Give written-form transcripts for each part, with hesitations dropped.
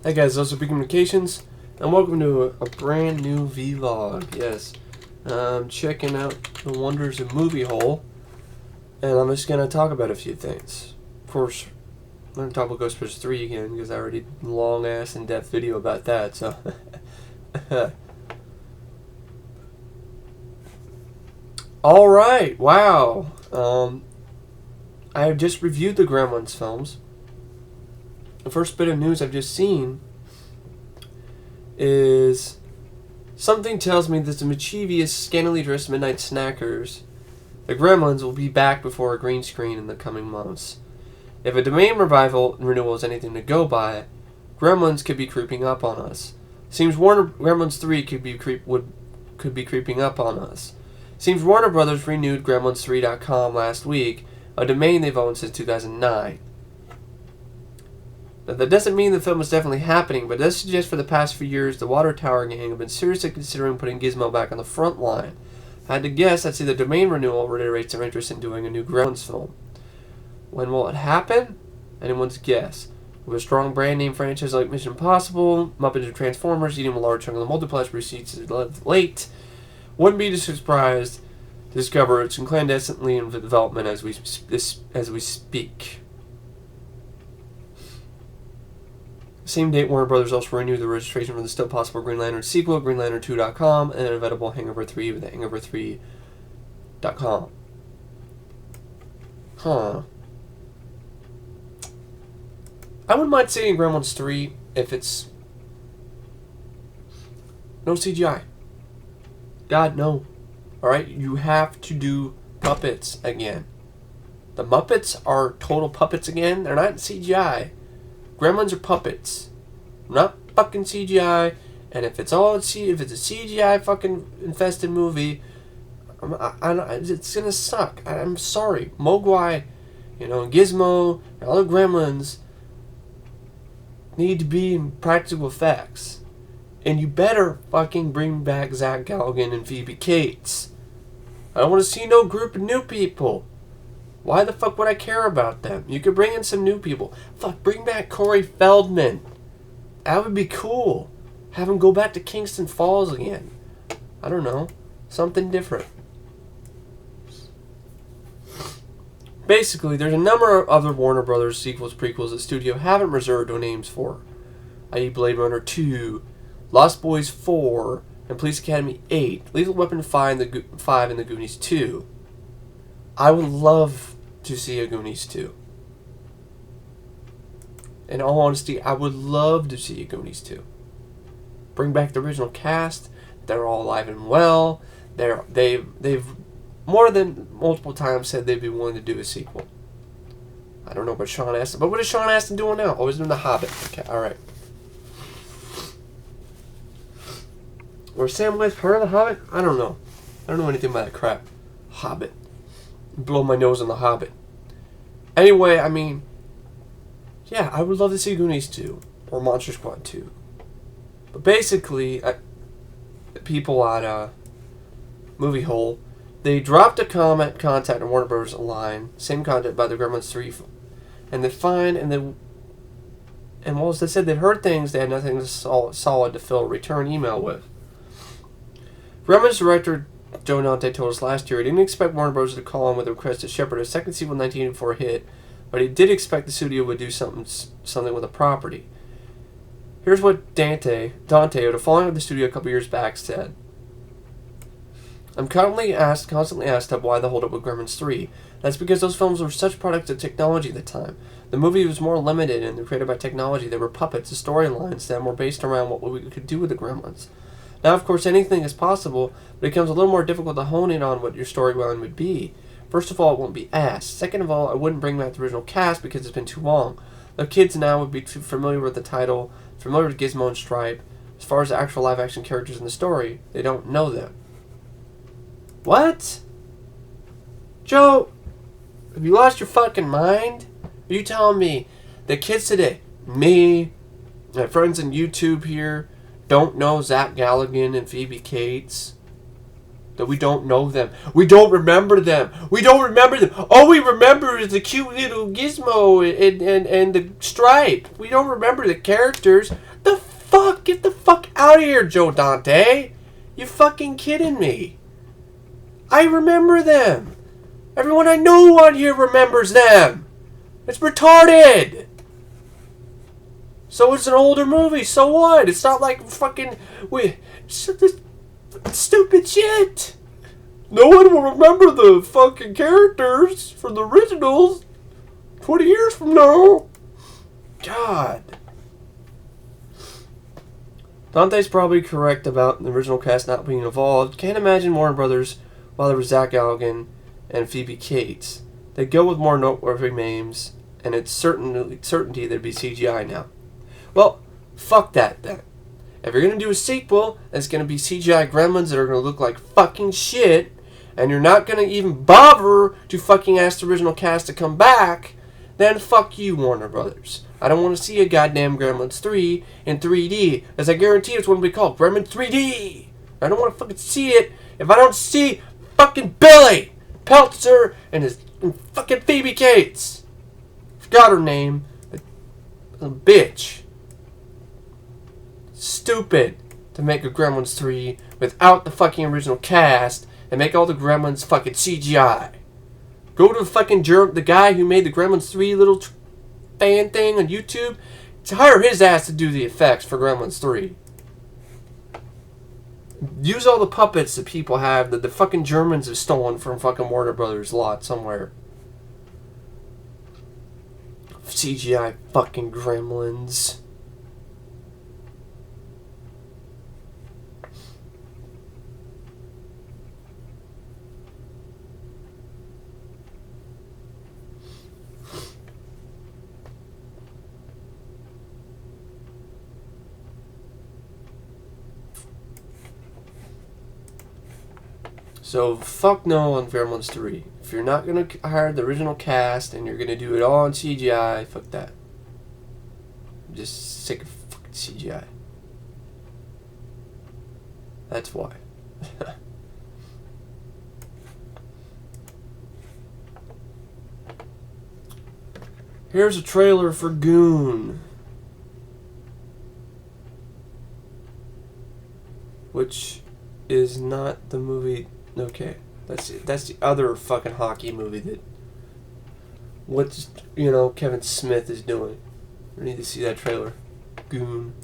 Hey guys, this is B Communications, and welcome to a brand new vlog. Yes, I'm checking out the wonders of Movie Hole, and I'm just gonna talk about a few things. Of course, I'm gonna talk about Ghostbusters 3 again because I already did a long ass in-depth video about that. So, all right, wow. I have just reviewed the Gremlins films. The first bit of news I've just seen is something tells me that the mischievous, scantily dressed midnight snackers, the Gremlins, will be back before a green screen in the coming months. If a domain revival and renewal is anything to go by, Gremlins could be creeping up on us. Seems Warner Gremlins 3 could be creeping up on us. Seems Warner Brothers renewed Gremlins3.com last week, a domain they've owned since 2009. Now, that doesn't mean the film is definitely happening, but it does suggest for the past few years the Water Tower Gang have been seriously considering putting Gizmo back on the front line. If I had to guess, I'd say the domain renewal reiterates their interest in doing a new Gremlins film. When will it happen? Anyone's guess. With a strong brand name franchise like Mission Impossible, Muppets, and Transformers eating a large chunk of the multiplex receipts late, wouldn't be surprised to discover it's clandestinely in development as we speak. Same date, Warner Brothers also renewed the registration for the still possible Green Lantern sequel, GreenLantern2.com, and an inevitable Hangover 3 with Hangover3.com. Huh. I wouldn't mind seeing Gremlins 3 if it's no CGI. God, no. Alright, you have to do puppets again. The Muppets are total puppets again. They're not in CGI. Gremlins are puppets, not fucking CGI. And if it's a CGI fucking infested movie, it's gonna suck. I'm sorry, Mogwai, Gizmo, and all the Gremlins need to be in practical effects, and you better fucking bring back Zach Galligan and Phoebe Cates. I don't want to see no group of new people. Why the fuck would I care about them? You could bring in some new people. Fuck, bring back Corey Feldman. That would be cool. Have him go back to Kingston Falls again. I don't know. Something different. Basically, there's a number of other Warner Brothers sequels, prequels that studio haven't reserved no names for. i.e. Blade Runner 2, Lost Boys 4, and Police Academy 8, Lethal Weapon 5, and The Goonies 2. I would love to see a Goonies 2. In all honesty, I would love to see a Goonies 2. Bring back the original cast. They're all alive and well. They've more than multiple times said they'd be willing to do a sequel. I don't know about Sean Astin, but what is Sean Astin doing now? Oh, he's doing The Hobbit. Okay, alright. Or Samwise part of The Hobbit? I don't know. I don't know anything about that crap. Hobbit. Blow my nose on The Hobbit. Anyway, I mean, yeah, I would love to see Goonies 2 or Monster Squad 2. But basically, people at Movie Hole, they dropped a contact on Warner Bros. Line, same contact by the Gremlins 3, and well, as they said, they'd heard things they had nothing solid to fill a return email with. Gremlins director Joe Dante told us last year he didn't expect Warner Bros. To call him with a request to shepherd a second sequel 1984 hit, but he did expect the studio would do something with the property. Here's what Dante, the following of the studio a couple years back, said. I'm constantly asked why the holdup with Gremlins 3. That's because those films were such products of technology at the time. The movie was more limited and they're created by technology. They were puppets, the storylines that were based around what we could do with the Gremlins. Now, of course, anything is possible, but it becomes a little more difficult to hone in on what your storyline would be. First of all, it won't be asked. Second of all, I wouldn't bring back the original cast because it's been too long. The kids now would be too familiar with the title, familiar with Gizmo and Stripe. As far as the actual live-action characters in the story, they don't know them. What? Joe, have you lost your fucking mind? Are you telling me the kids today, me, my friends on YouTube here, don't know Zach Galligan and Phoebe Cates? that we don't know them. We don't remember them. We don't remember them. All we remember is the cute little Gizmo and the Stripe. We don't remember the characters. The fuck? Get the fuck out of here, Joe Dante. You fucking kidding me? I remember them. Everyone I know on here remembers them. It's retarded. So it's an older movie. So what? It's not like fucking... stupid shit. No one will remember the fucking characters from the originals 20 years from now. God. Dante's probably correct about the original cast not being involved. Can't imagine Warner Brothers while there was Zach Galligan and Phoebe Cates. They go with more noteworthy names, and it's certainty there'd be CGI now. Well, fuck that then. If you're going to do a sequel that's going to be CGI gremlins that are going to look like fucking shit, and you're not going to even bother to fucking ask the original cast to come back, then fuck you, Warner Brothers. I don't want to see a goddamn Gremlins 3 in 3D, as I guarantee it's going to be called Gremlins 3D. I don't want to fucking see it if I don't see fucking Billy Peltzer and fucking Phoebe Cates. Forgot her name. A bitch. Stupid to make a Gremlins 3 without the fucking original cast and make all the Gremlins fucking CGI. Go to the fucking the guy who made the Gremlins 3 little fan thing on YouTube to hire his ass to do the effects for Gremlins 3. Use all the puppets that people have that the fucking Germans have stolen from fucking Warner Brothers lot somewhere. CGI fucking Gremlins. So, fuck no on Gremlins 3. If you're not going to hire the original cast and you're going to do it all on CGI, fuck that. I'm just sick of fucking CGI. That's why. Here's a trailer for Goon, which is not the movie. Okay, that's the other fucking hockey movie that Kevin Smith is doing. I need to see that trailer. Goon.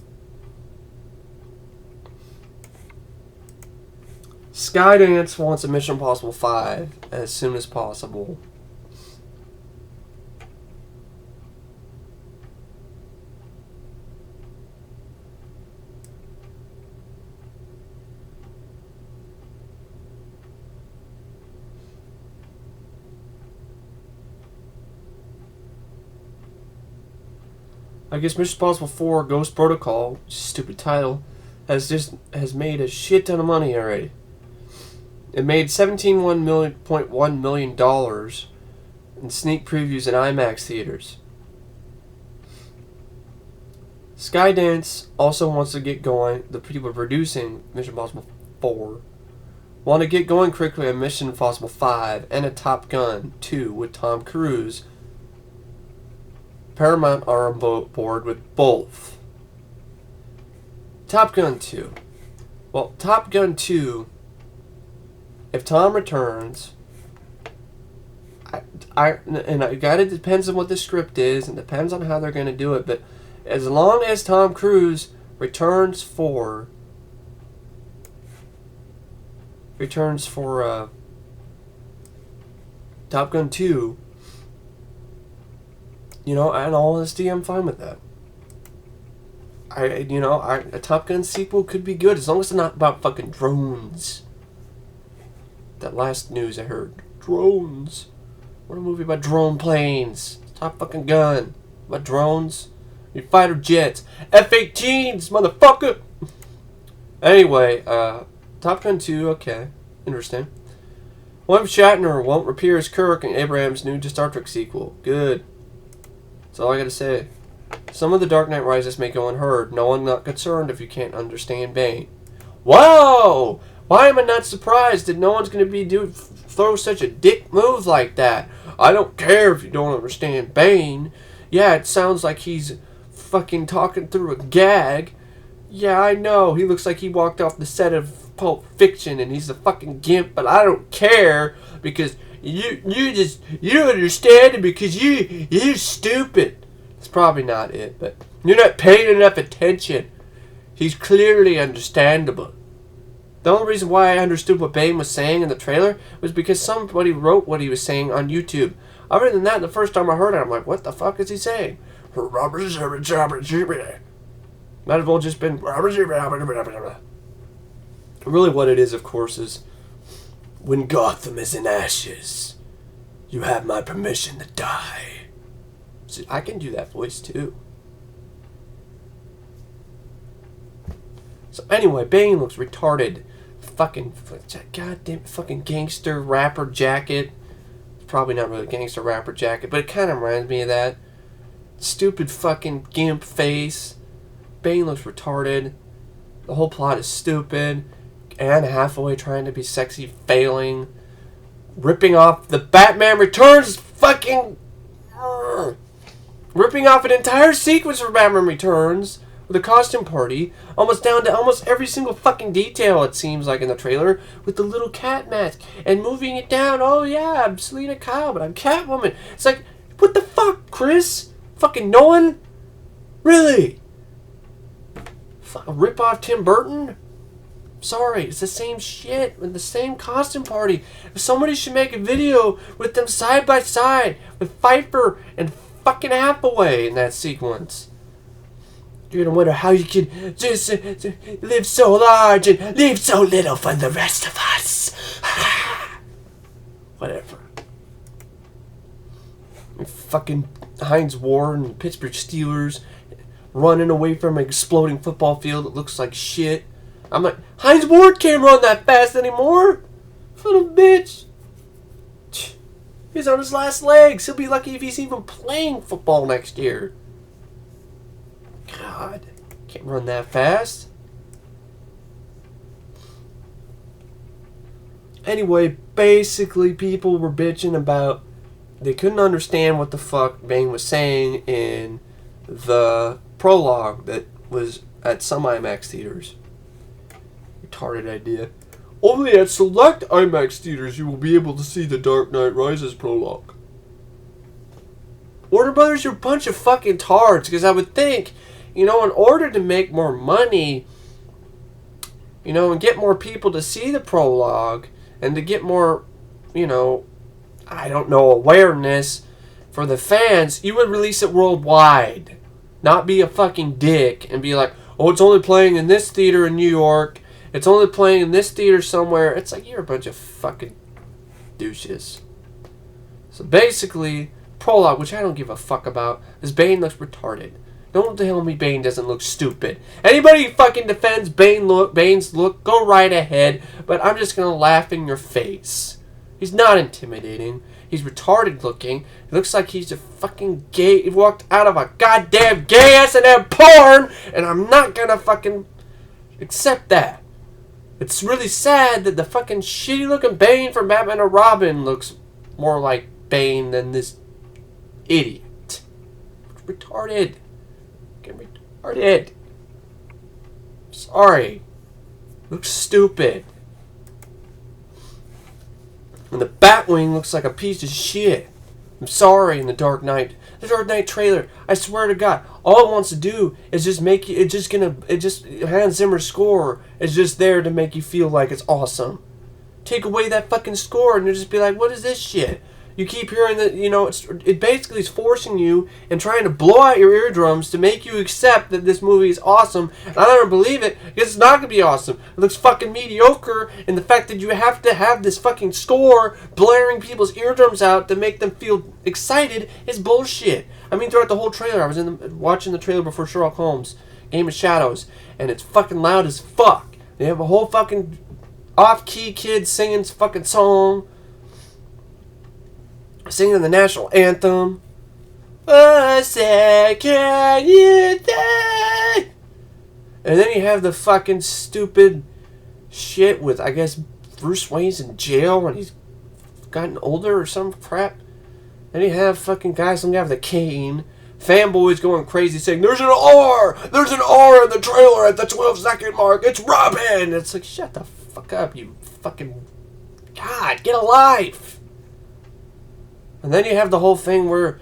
Skydance wants a Mission Impossible 5 as soon as possible. I guess Mission Impossible 4 Ghost Protocol, stupid title, has made a shit ton of money already. It made $17.1 million in sneak previews in IMAX theaters. Skydance also wants to get going. The people producing Mission Impossible 4 want to get going quickly on Mission Impossible 5 and a Top Gun 2 with Tom Cruise. Paramount are on board with both. Top Gun 2. Well, Top Gun 2, if Tom returns, it depends on what the script is, and depends on how they're going to do it, but as long as Tom Cruise returns for Top Gun 2, in all honesty, I'm fine with that. A Top Gun sequel could be good as long as it's not about fucking drones. That last news I heard, drones. What a movie about drone planes. Top fucking Gun about drones. Your fighter jets, F-18s, motherfucker. Anyway, Top Gun 2, okay, interesting. William Shatner won't appear as Kirk in Abraham's new Star Trek sequel. Good. That's all I gotta say. Some of the Dark Knight Rises may go unheard. No one not concerned if you can't understand Bane. Whoa! Why am I not surprised that no one's going to be throw such a dick move like that? I don't care if you don't understand Bane. Yeah, it sounds like he's fucking talking through a gag. Yeah, I know. He looks like he walked off the set of Pulp Fiction and he's a fucking gimp, but I don't care because you don't understand it because you're stupid. It's probably not it, but you're not paying enough attention. He's clearly understandable. The only reason why I understood what Bane was saying in the trailer was because somebody wrote what he was saying on YouTube. Other than that, the first time I heard it, I'm like, what the fuck is he saying? Might as well just been... Really what it is, of course, is when Gotham is in ashes, you have my permission to die. See, I can do that voice too. So anyway, Bane looks retarded. Fucking goddamn fucking gangster rapper jacket. It's probably not really a gangster rapper jacket, but it kind of reminds me of that. Stupid fucking gimp face. Bane looks retarded. The whole plot is stupid. Anne Hathaway trying to be sexy, failing. Ripping off the Batman Returns fucking... Ripping off an entire sequence for Batman Returns with a costume party, almost down to almost every single fucking detail, it seems like, in the trailer, with the little cat mask, and moving it down. Oh yeah, I'm Selena Kyle, but I'm Catwoman. It's like, what the fuck, Chris? Fucking Nolan? Really? Rip off Tim Burton? Sorry, it's the same shit with the same costume party. Somebody should make a video with them side by side with Pfeiffer and fucking Hathaway in that sequence. You're gonna wonder how you can just live so large and leave so little for the rest of us. Whatever. And fucking Heinz Ward and Pittsburgh Steelers running away from an exploding football field that looks like shit. I'm like, Heinz Ward can't run that fast anymore. Son of a bitch. He's on his last legs. He'll be lucky if he's even playing football next year. God, can't run that fast. Anyway, basically people were bitching about they couldn't understand what the fuck Bane was saying in the prologue that was at some IMAX theaters. Retarded idea. Only at select IMAX theaters you will be able to see the Dark Knight Rises prologue. Warner Brothers, you're a bunch of fucking tards, because I would think, in order to make more money, and get more people to see the prologue, and to get more, awareness for the fans, you would release it worldwide. Not be a fucking dick and be like, oh, it's only playing in this theater in New York. It's only playing in this theater somewhere. It's like, you're a bunch of fucking douches. So basically, prologue, which I don't give a fuck about, is Bane looks retarded. Don't tell me Bane doesn't look stupid. Anybody who fucking defends Bane's look, go right ahead. But I'm just gonna laugh in your face. He's not intimidating. He's retarded looking. He looks like he's a fucking gay. He walked out of a goddamn gay S&M porn, and I'm not gonna fucking accept that. It's really sad that the fucking shitty looking Bane from Batman and Robin looks more like Bane than this idiot. Retarded. Retarded. Sorry. Looks stupid. And the Batwing looks like a piece of shit. I'm sorry. In the Dark Knight trailer, I swear to God, all it wants to do is just make you. Hans Zimmer's score is just there to make you feel like it's awesome. Take away that fucking score, and you'll just be like, what is this shit? You keep hearing that, it basically is forcing you and trying to blow out your eardrums to make you accept that this movie is awesome. And I don't believe it, because it's not going to be awesome. It looks fucking mediocre, and the fact that you have to have this fucking score blaring people's eardrums out to make them feel excited is bullshit. I mean, throughout the whole trailer, I was watching the trailer before Sherlock Holmes, Game of Shadows, and it's fucking loud as fuck. They have a whole fucking off-key kid singing fucking song. Singing the national anthem. A second you think. And then you have the fucking stupid shit with, I guess, Bruce Wayne's in jail when he's gotten older or some crap. Then you have fucking guys, some guy with a cane, fanboys going crazy saying, there's an R in the trailer at the 12-second mark, it's Robin! It's like, shut the fuck up, you fucking, God, get a life! And then you have the whole thing where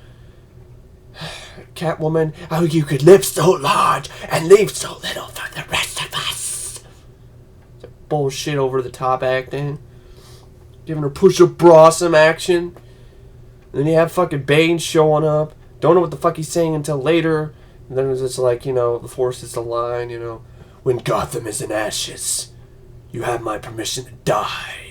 Catwoman, oh, you could live so large and leave so little for the rest of us. It's like bullshit over the top acting. Giving her push-up bra some action. And then you have fucking Bane showing up. Don't know what the fuck he's saying until later. And then it's just like, you know, the forces align, you know. When Gotham is in ashes, you have my permission to die.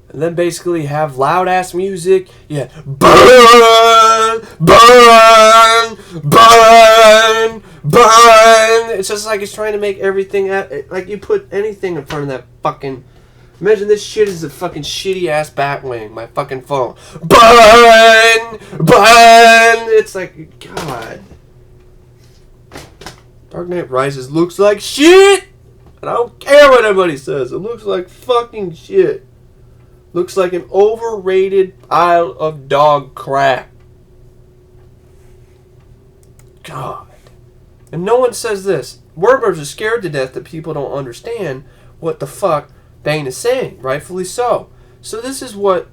And then basically have loud-ass music. Yeah. Burn! Burn! Burn! Burn! It's just like it's trying to make everything... like you put anything in front of that fucking... Imagine this shit is a fucking shitty-ass Batwing. My fucking phone. Burn! Burn! It's like... God. Dark Knight Rises looks like shit! And I don't care what anybody says. It looks like fucking shit. Looks like an overrated pile of dog crap. God. And no one says this. Warner Bros. Is scared to death that people don't understand what the fuck Bane is saying. Rightfully so. So this is what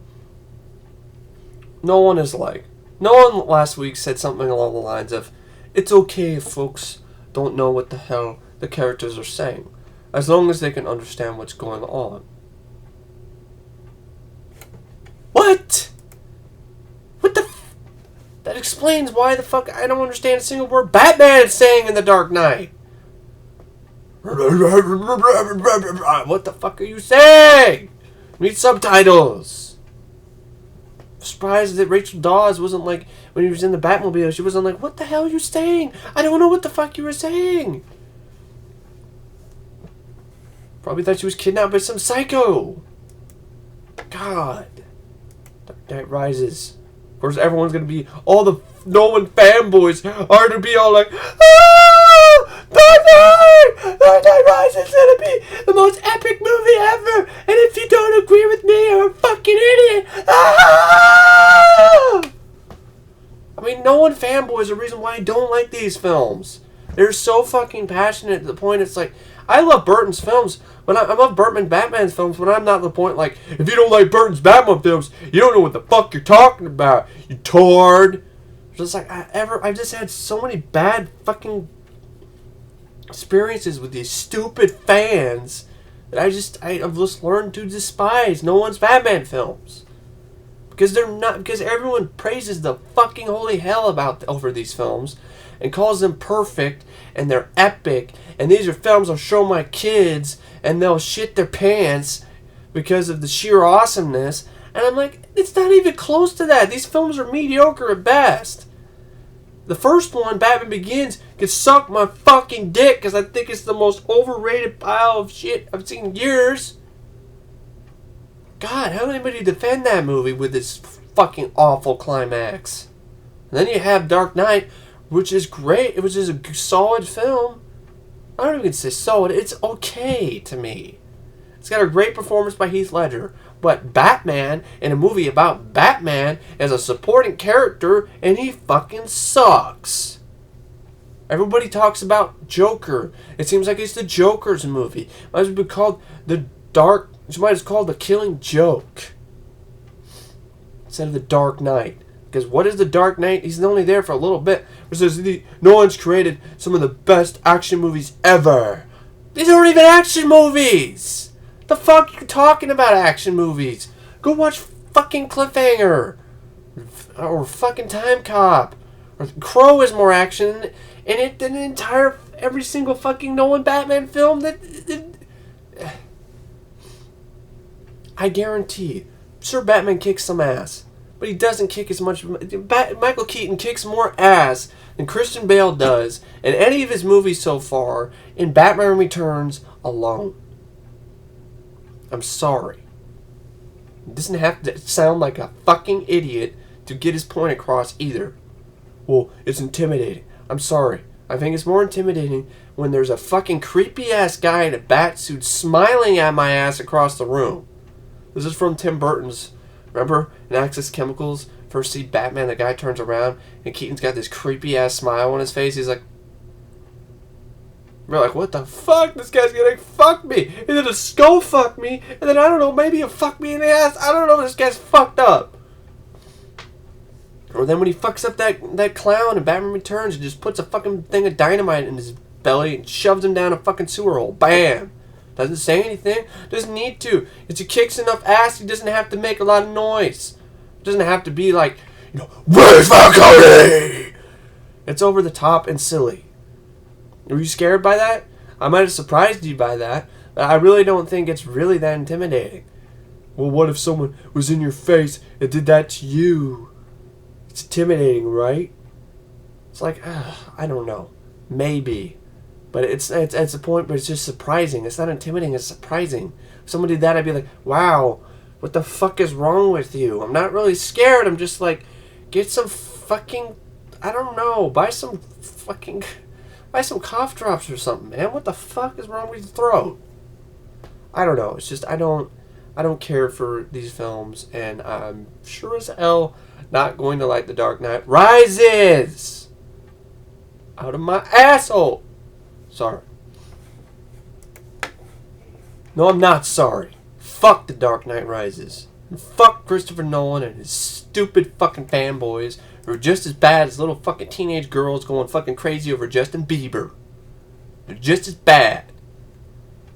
Nolan is like. Nolan last week said something along the lines of, it's okay if folks don't know what the hell the characters are saying, as long as they can understand what's going on. What? What the That explains why the fuck I don't understand a single word Batman is saying in The Dark Knight. What the fuck are you saying? Need subtitles. I'm surprised that Rachel Dawes wasn't like, when he was in the Batmobile, she wasn't like, what the hell are you saying? I don't know what the fuck you were saying. Probably thought she was kidnapped by some psycho. God. Dark Knight Rises. Of course, everyone's gonna be, all the Nolan fanboys are to be all like, ah, Dark Knight Rises is gonna be the most epic movie ever, and if you don't agree with me, you're a fucking idiot. Ah! I mean, Nolan fanboys are the reason why I don't like these films. They're so fucking passionate to the point it's like, I love Burton's films, but I love Burton and Batman's films, but I'm not at the point like, if you don't like Burton's Batman films, you don't know what the fuck you're talking about, you tard. Just like, I've just had so many bad fucking experiences with these stupid fans that I've just learned to despise Nolan's Batman films. Because everyone praises the fucking holy hell over these films and calls them perfect and they're epic and these are films I'll show my kids and they'll shit their pants because of the sheer awesomeness. And I'm like, it's not even close to that. These films are mediocre at best. The first one, Batman Begins, can suck my fucking dick because I think it's the most overrated pile of shit I've seen in years. God, how anybody defend that movie with this fucking awful climax? And then you have Dark Knight, which is great. It was just a solid film. I don't even say solid. It's okay to me. It's got a great performance by Heath Ledger. But Batman, in a movie about Batman, is a supporting character, and he fucking sucks. Everybody talks about Joker. It seems like it's the Joker's movie. Might as well be called The Dark... It might as well called The Killing Joke. Instead of The Dark Knight. Because what is The Dark Knight? He's only there for a little bit. It says Nolan's created some of the best action movies ever. These aren't even action movies! The fuck you talking about action movies? Go watch fucking Cliffhanger. Or fucking Time Cop. Or Crow is more action in it than every single fucking Nolan Batman film I guarantee. Sure, Batman kicks some ass. But he doesn't kick as much. Michael Keaton kicks more ass than Christian Bale does in any of his movies so far in Batman Returns alone. I'm sorry. He doesn't have to sound like a fucking idiot to get his point across either. Well, it's intimidating. I'm sorry. I think it's more intimidating when there's a fucking creepy-ass guy in a bat suit smiling at my ass across the room. This is from Tim Burton's, remember, in Access Chemicals? First see Batman, the guy turns around, and Keaton's got this creepy-ass smile on his face. He's like, we're like, what the fuck? This guy's gonna fuck me. And then a skull fuck me. And then, I don't know, maybe he'll fuck me in the ass. I don't know. This guy's fucked up. Or then when he fucks up that clown in Batman Returns and just puts a fucking thing of dynamite in his belly and shoves him down a fucking sewer hole. Bam. Doesn't say anything. Doesn't need to. If he kicks enough ass, he doesn't have to make a lot of noise. It doesn't have to be like, where's my Cody? It's over the top and silly. Were you scared by that? I might have surprised you by that, but I really don't think it's really that intimidating. Well, what if someone was in your face and did that to you? It's intimidating, right? It's like, I don't know. Maybe. But it's a point, but it's just surprising. It's not intimidating, it's surprising. If someone did that, I'd be like, wow, what the fuck is wrong with you? I'm not really scared. I'm just like, get some fucking, I don't know, buy some cough drops or something, man. What the fuck is wrong with your throat? I don't know. It's just I don't care for these films, and I'm sure as hell not going to like The Dark Knight Rises. Out of my asshole. Sorry. No, I'm not sorry. Fuck The Dark Knight Rises. And fuck Christopher Nolan and his stupid fucking fanboys who are just as bad as little fucking teenage girls going fucking crazy over Justin Bieber. They're just as bad.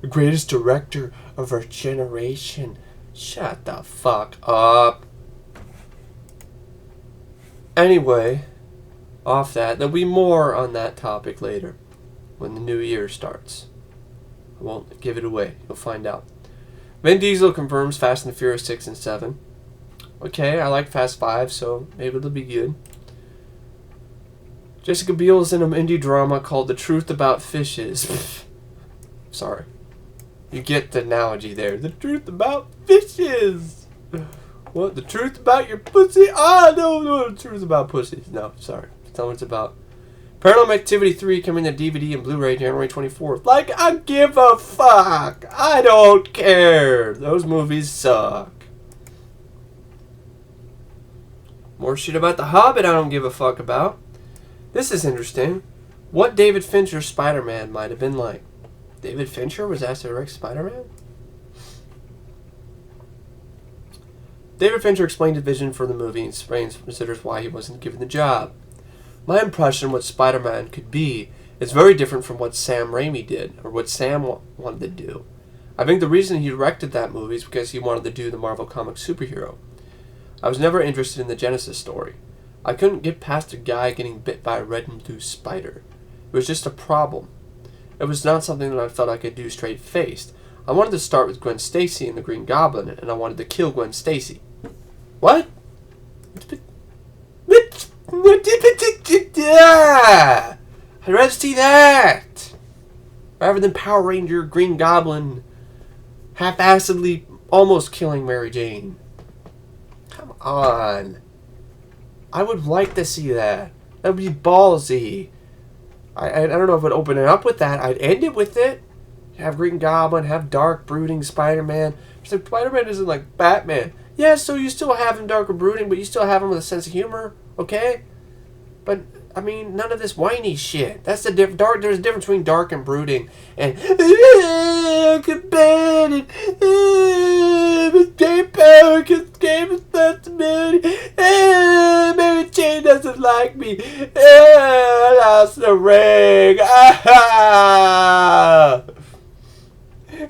The greatest director of our generation. Shut the fuck up. Anyway, off that. There'll be more on that topic later when the new year starts. I won't give it away. You'll find out. Vin Diesel confirms Fast and the Furious 6 and 7. Okay, I like Fast 5, so maybe it'll be good. Jessica Biel's in an indie drama called The Truth About Fishes. Sorry. You get the analogy there. The truth about fishes. What? The truth about your pussy? Ah, no, the truth about pussies. No, sorry. Tell me what it's about. Paranormal Activity 3 coming to DVD and Blu-ray January 24th. Like, I give a fuck. I don't care. Those movies suck. More shit about The Hobbit I don't give a fuck about. This is interesting. What David Fincher's Spider-Man might have been like. David Fincher was asked to direct Spider-Man? David Fincher explained his vision for the movie and considers why he wasn't given the job. My impression of what Spider-Man could be is very different from what Sam Raimi did, or what Sam wanted to do. I think the reason he directed that movie is because he wanted to do the Marvel Comics superhero. I was never interested in the Genesis story. I couldn't get past a guy getting bit by a red and blue spider. It was just a problem. It was not something that I felt I could do straight-faced. I wanted to start with Gwen Stacy and the Green Goblin, and I wanted to kill Gwen Stacy. What? I'd rather see that rather than Power Ranger Green Goblin half-assedly almost killing Mary Jane. Come on. I would like to see that. That would be ballsy. I don't know if I'd open it up with that. I'd end it with it. Have Green Goblin, have dark, brooding Spider-Man. Spider-Man isn't like Batman. Yeah, so you still have him dark and brooding, but you still have him with a sense of humor, okay? But, I mean, none of this whiny shit. That's the dark. There's a difference between dark and brooding and Mary Jane doesn't like me. I lost the ring.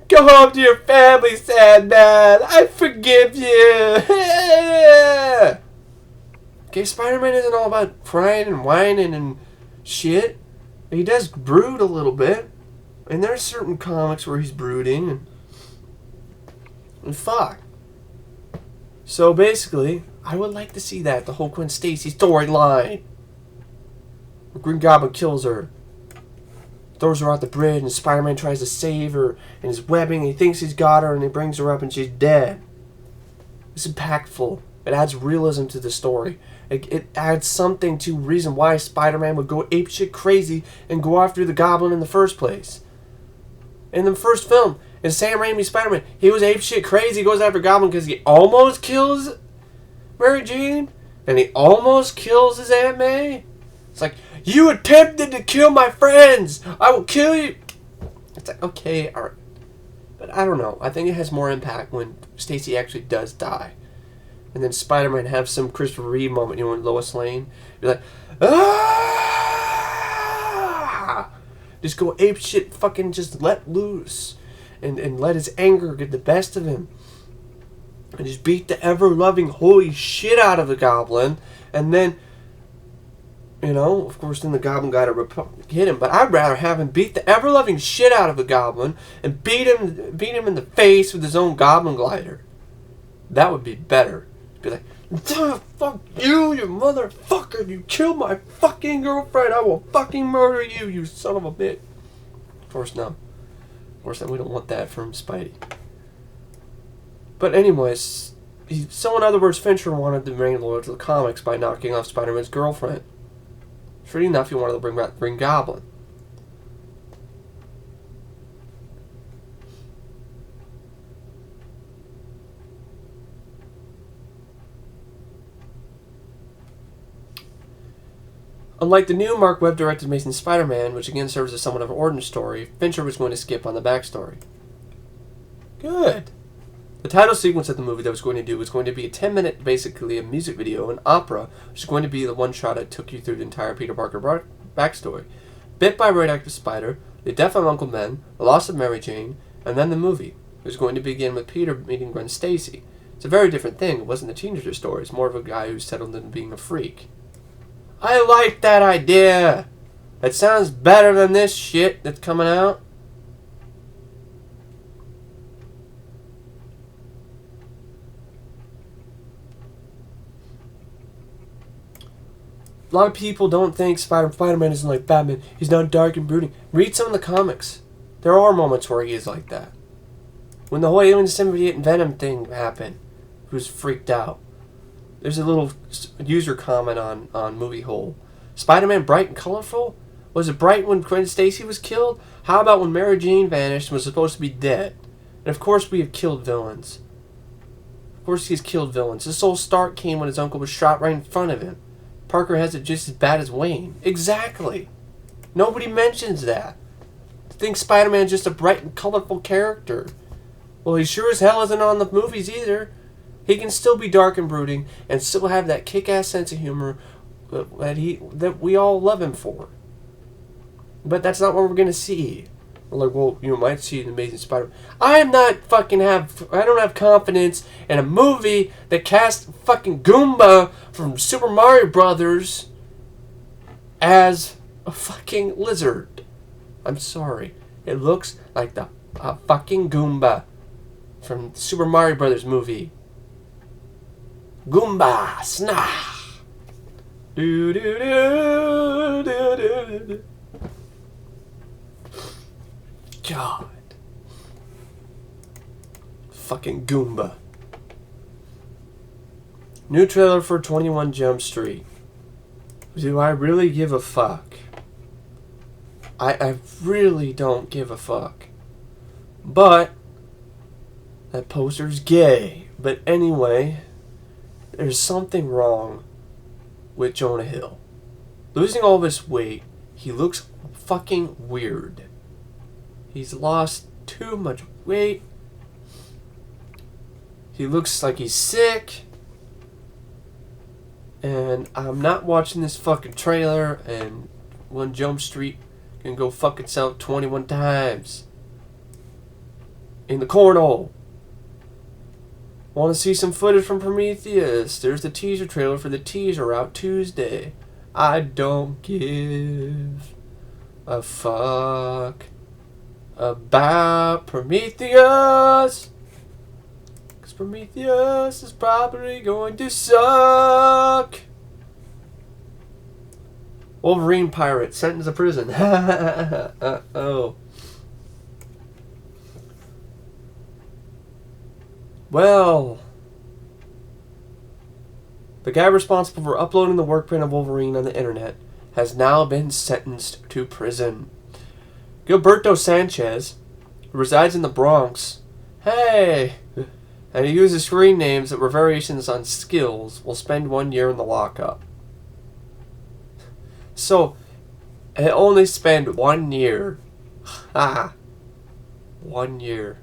Go home to your family, Sandman. I forgive you. Okay, Spider-Man isn't all about crying and whining and shit. He does brood a little bit. And there's certain comics where he's brooding and fuck. So basically, I would like to see that. The whole Gwen Stacy storyline. Where Green Goblin kills her. Throws her off the bridge and Spider-Man tries to save her. And he's webbing. He thinks he's got her and he brings her up and she's dead. It's impactful. It adds realism to the story. It adds something to reason why Spider-Man would go apeshit crazy and go after the Goblin in the first place. In the first film, in Sam Raimi's Spider-Man, he was apeshit crazy. He goes after Goblin because he almost kills Mary Jane, and he almost kills his Aunt May. It's like, you attempted to kill my friends! I will kill you! It's like, okay, alright. But I don't know. I think it has more impact when Stacy actually does die. And then Spider-Man have some Christopher Reeve moment, in Lois Lane. You're like, ah! Just go ape shit, fucking just let loose. And let his anger get the best of him. And just beat the ever-loving holy shit out of the Goblin. And then, of course, then the Goblin got to hit him. But I'd rather have him beat the ever-loving shit out of the Goblin and beat him in the face with his own Goblin glider. That would be better. Be like, fuck you, you motherfucker! You killed my fucking girlfriend! I will fucking murder you, you son of a bitch! Of course, no. Of course, we don't want that from Spidey. But anyways, so in other words, Fincher wanted to remain loyal to the comics by knocking off Spider-Man's girlfriend. Sure enough, he wanted to bring back Green Goblin. Unlike the new Mark Webb-directed Amazing Spider-Man, which again serves as somewhat of an origin story, Fincher was going to skip on the backstory. Good. The title sequence of the movie that was going to do was going to be a 10-minute, basically a music video, an opera, which is going to be the one shot that took you through the entire Peter Parker backstory. Bit by radioactive spider, the death of Uncle Ben, the loss of Mary Jane, and then the movie. It was going to begin with Peter meeting Gwen Stacy. It's a very different thing. It wasn't a teenager story. It's more of a guy who settled into being a freak. I like that idea. That sounds better than this shit that's coming out. A lot of people don't think Spider-Man isn't like Batman. He's not dark and brooding. Read some of the comics. There are moments where he is like that. When the whole Alien Symbiote and Venom thing happened, he was freaked out. There's a little user comment on Movie Hole. Spider-Man bright and colorful? Was it bright when Gwen Stacy was killed? How about when Mary Jane vanished and was supposed to be dead? And of course we have killed villains. Of course he's killed villains. This whole start came when his uncle was shot right in front of him. Parker has it just as bad as Wayne. Exactly. Nobody mentions that. They think Spider-Man's just a bright and colorful character. Well, he sure as hell isn't on the movies either. He can still be dark and brooding and still have that kick-ass sense of humor that we all love him for. But that's not what we're going to see. We're like, well, you might see an Amazing Spider-Man. I don't have confidence in a movie that cast fucking Goomba from Super Mario Brothers as a fucking lizard. I'm sorry. It looks like the fucking Goomba from the Super Mario Brothers movie. Goomba, snah. Do do do do do do. God. Fucking Goomba. New trailer for 21 Jump Street. Do I really give a fuck? I really don't give a fuck. But that poster's gay. But anyway, there's something wrong with Jonah Hill. Losing all this weight, he looks fucking weird. He's lost too much weight. He looks like he's sick. And I'm not watching this fucking trailer, and 1 Jump Street can go fuck itself 21 times. In the cornhole. Want to see some footage from Prometheus? There's the teaser trailer for the teaser out Tuesday. I don't give a fuck about Prometheus, 'cause Prometheus is probably going to suck. Wolverine pirate sentenced to prison. Uh-oh. Well, The guy responsible for uploading the work print of Wolverine on the internet has now been sentenced to prison. Gilberto Sanchez, who resides in the Bronx, and he uses screen names that were variations on Skills, will spend 1 year in the lockup. So, he only spent 1 year. 1 year.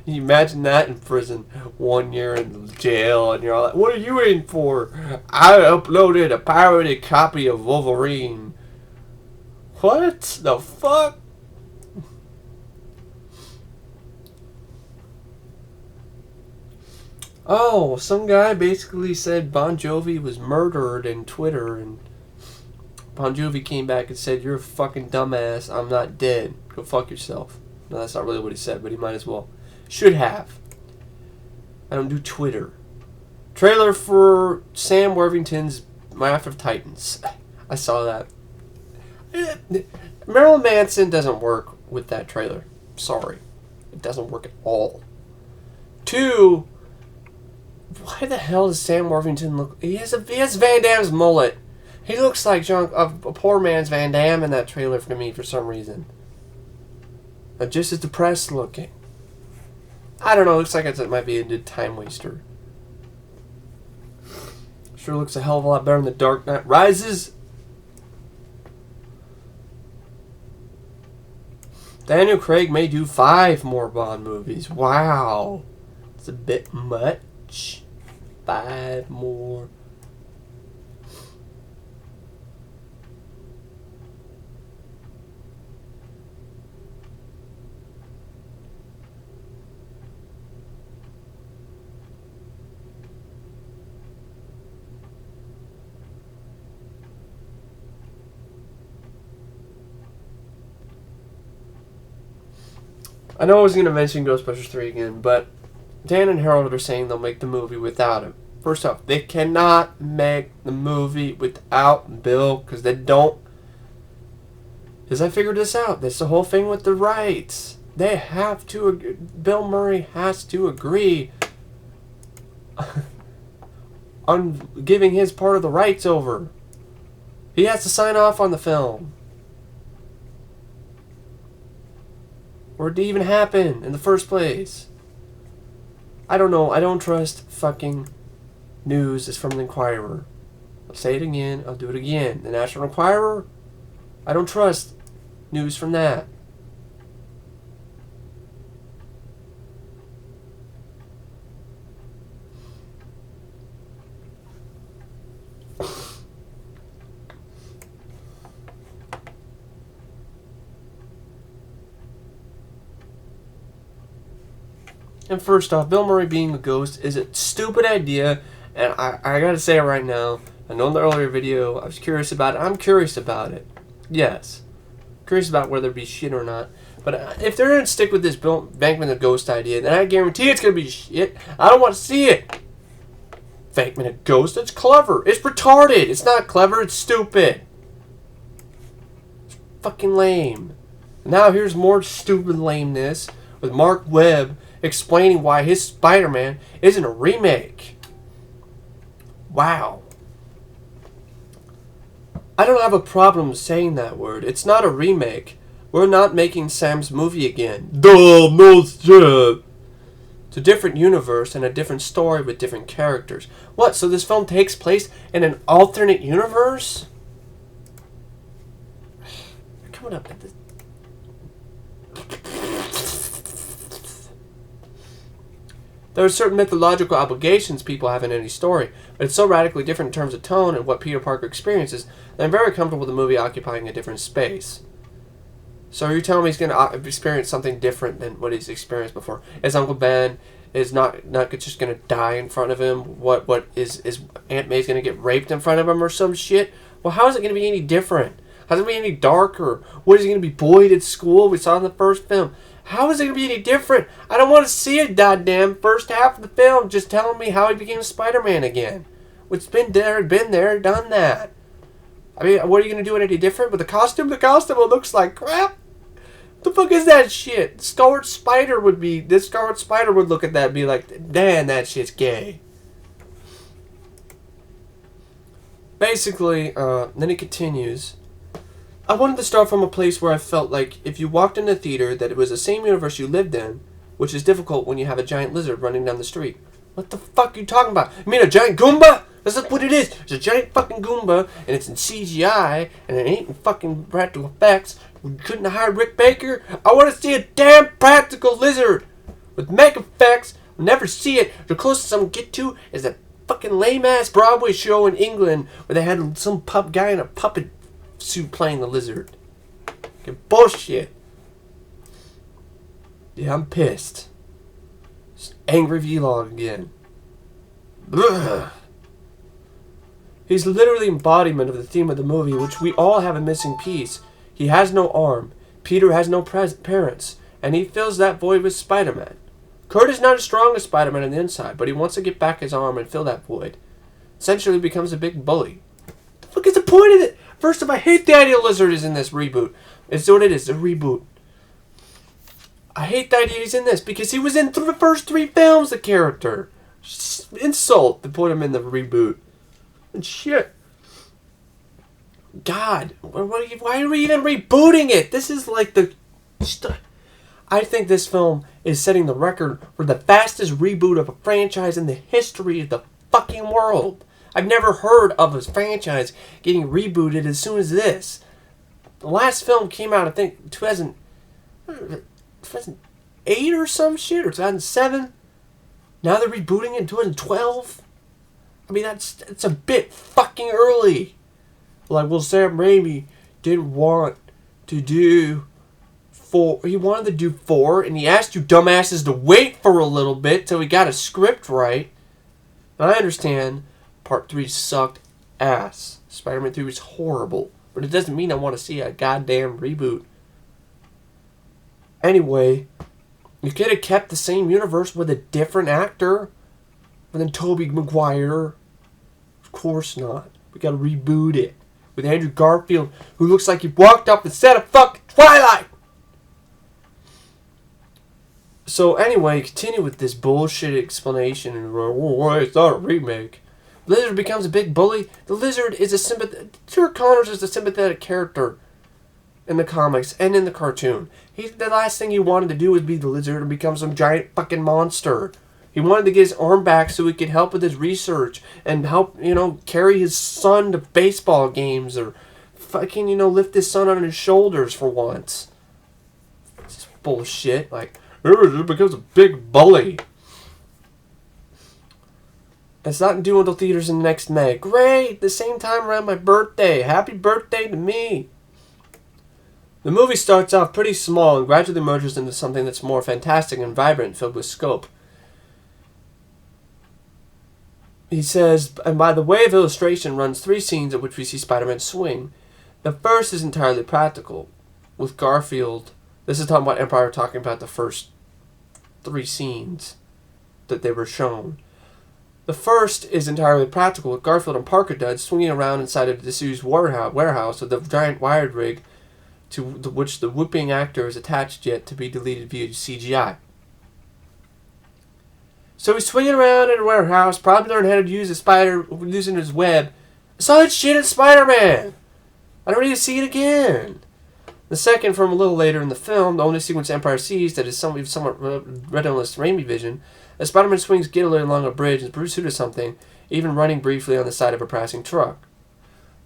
You imagine that in prison, 1 year in jail, and you're all like, what are you in for? I uploaded a pirated copy of Wolverine. What the fuck? Oh, some guy basically said Bon Jovi was murdered in Twitter, and Bon Jovi came back and said, you're a fucking dumbass, I'm not dead. Go fuck yourself. No, that's not really what he said, but he might as well. Should have. I don't do Twitter. Trailer for Sam Worthington's Wrath of Titans. I saw that. Marilyn Manson doesn't work with that trailer. Sorry. It doesn't work at all. 2, why the hell does Sam Worthington look... He has Van Damme's mullet. He looks like a poor man's Van Damme in that trailer for me for some reason. Just as depressed looking. I don't know, looks like it might be a good time waster. Sure looks a hell of a lot better than The Dark Knight Rises. Daniel Craig may do 5 more Bond movies. Wow. It's a bit much. 5 more. I know I was going to mention Ghostbusters 3 again, but Dan and Harold are saying they'll make the movie without him. First off, they cannot make the movie without Bill, because they don't. Because I figured this out. That's the whole thing with the rights. They have to... Bill Murray has to agree on giving his part of the rights over. He has to sign off on the film. Or it didn't even happen in the first place. I don't know. I don't trust fucking news. It's from the Inquirer. I'll say it again. I'll do it again. The National Enquirer? I don't trust news from that. And first off, Bill Murray being a ghost is a stupid idea, and I gotta say it right now. I know in the earlier video I was curious about it. I'm curious about it. Yes. Curious about whether it be shit or not. But if they're gonna stick with this Bill Bankman the Ghost idea, then I guarantee it's gonna be shit. I don't want to see it. Bankman a Ghost? It's clever. It's retarded. It's not clever. It's stupid. It's fucking lame. Now here's more stupid lameness with Mark Webb explaining why his Spider-Man isn't a remake. Wow. I don't have a problem saying that word. It's not a remake. We're not making Sam's movie again. Duh, no shit. It's a different universe and a different story with different characters. What, so this film takes place in an alternate universe? You're coming up with this. There are certain mythological obligations people have in any story, but it's so radically different in terms of tone and what Peter Parker experiences that I'm very comfortable with the movie occupying a different space. So you're telling me he's going to experience something different than what he's experienced before? Is Uncle Ben is not just going to die in front of him? What is Aunt May's going to get raped in front of him or some shit? Well, how is it going to be any different? How's it going to be any darker? What is he going to be bullied at school? We saw in the first film. How is it going to be any different? I don't want to see a goddamn first half of the film just telling me how he became Spider-Man again. It's been there, done that. I mean, what are you going to do any different with the costume? The costume looks like crap. The fuck is that shit? Scarlet Spider would be... This Scarlet Spider would look at that and be like, damn, that shit's gay. Basically, then it continues. I wanted to start from a place where I felt like if you walked in the theater that it was the same universe you lived in, which is difficult when you have a giant lizard running down the street. What the fuck are you talking about? You mean a giant Goomba? That's not what it is. It's a giant fucking Goomba, and it's in CGI, and it ain't in fucking practical effects. We couldn't have hired Rick Baker. I want to see a damn practical lizard with mega effects. We'll never see it. The closest I'm gonna get to is a fucking lame-ass Broadway show in England where they had some guy in a puppet suit playing the lizard. Fucking bullshit. Yeah, I'm pissed. Just angry vlog again. Ugh. He's literally embodiment of the theme of the movie, which we all have a missing piece. He has no arm. Peter has no parents. And he fills that void with Spider-Man. Kurt is not as strong as Spider-Man on the inside, but he wants to get back his arm and fill that void. Essentially he becomes a big bully. What the fuck is the point of it? First off, I hate the idea Lizard is in this reboot. It's what it is, a reboot. I hate the idea he's in this because he was in the first 3 films, the character. Insult to put him in the reboot. And shit. God, why are we even rebooting it? This is like the... I think this film is setting the record for the fastest reboot of a franchise in the history of the fucking world. I've never heard of a franchise getting rebooted as soon as this. The last film came out, I think, 2008 or some shit, or 2007. Now they're rebooting it in 2012. I mean, it's a bit fucking early. Like, well, Sam Raimi didn't want to do 4. He wanted to do 4, and he asked you dumbasses to wait for a little bit till he got a script right. And I understand Part 3 sucked ass. Spider-Man 3 was horrible. But it doesn't mean I want to see a goddamn reboot. Anyway, you could have kept the same universe with a different actor. But then Tobey Maguire. Of course not. We gotta reboot it. With Andrew Garfield, who looks like he walked off the set of fucking Twilight! So anyway, continue with this bullshit explanation. And it's not a remake. Lizard becomes a big bully. The Lizard is a Stuart Connors is a sympathetic character in the comics and in the cartoon. The last thing he wanted to do was be the Lizard and become some giant fucking monster. He wanted to get his arm back so he could help with his research and help, carry his son to baseball games or fucking, lift his son on his shoulders for once. It's just bullshit. Like, it becomes a big bully. It's not due until theaters in next May. Great! The same time around my birthday. Happy birthday to me. The movie starts off pretty small and gradually merges into something that's more fantastic and vibrant, filled with scope. He says, and by the way of illustration, runs 3 scenes in which we see Spider-Man swing. The first is entirely practical, with Garfield. This is talking about Empire, talking about the first 3 scenes that they were shown. The first is entirely practical, with Garfield and Parker Dud swinging around inside of a disused warehouse with a giant wired rig to which the whooping actor is attached yet to be deleted via CGI. So he's swinging around in a warehouse, probably learned how to use a spider using his web. I saw that shit in Spider-Man! I don't need to see it again. The second, from a little later in the film, the only sequence Empire sees that is somewhat retinalist Raimi vision, as Spider-Man swings giddily along a bridge in pursuit of something, even running briefly on the side of a passing truck.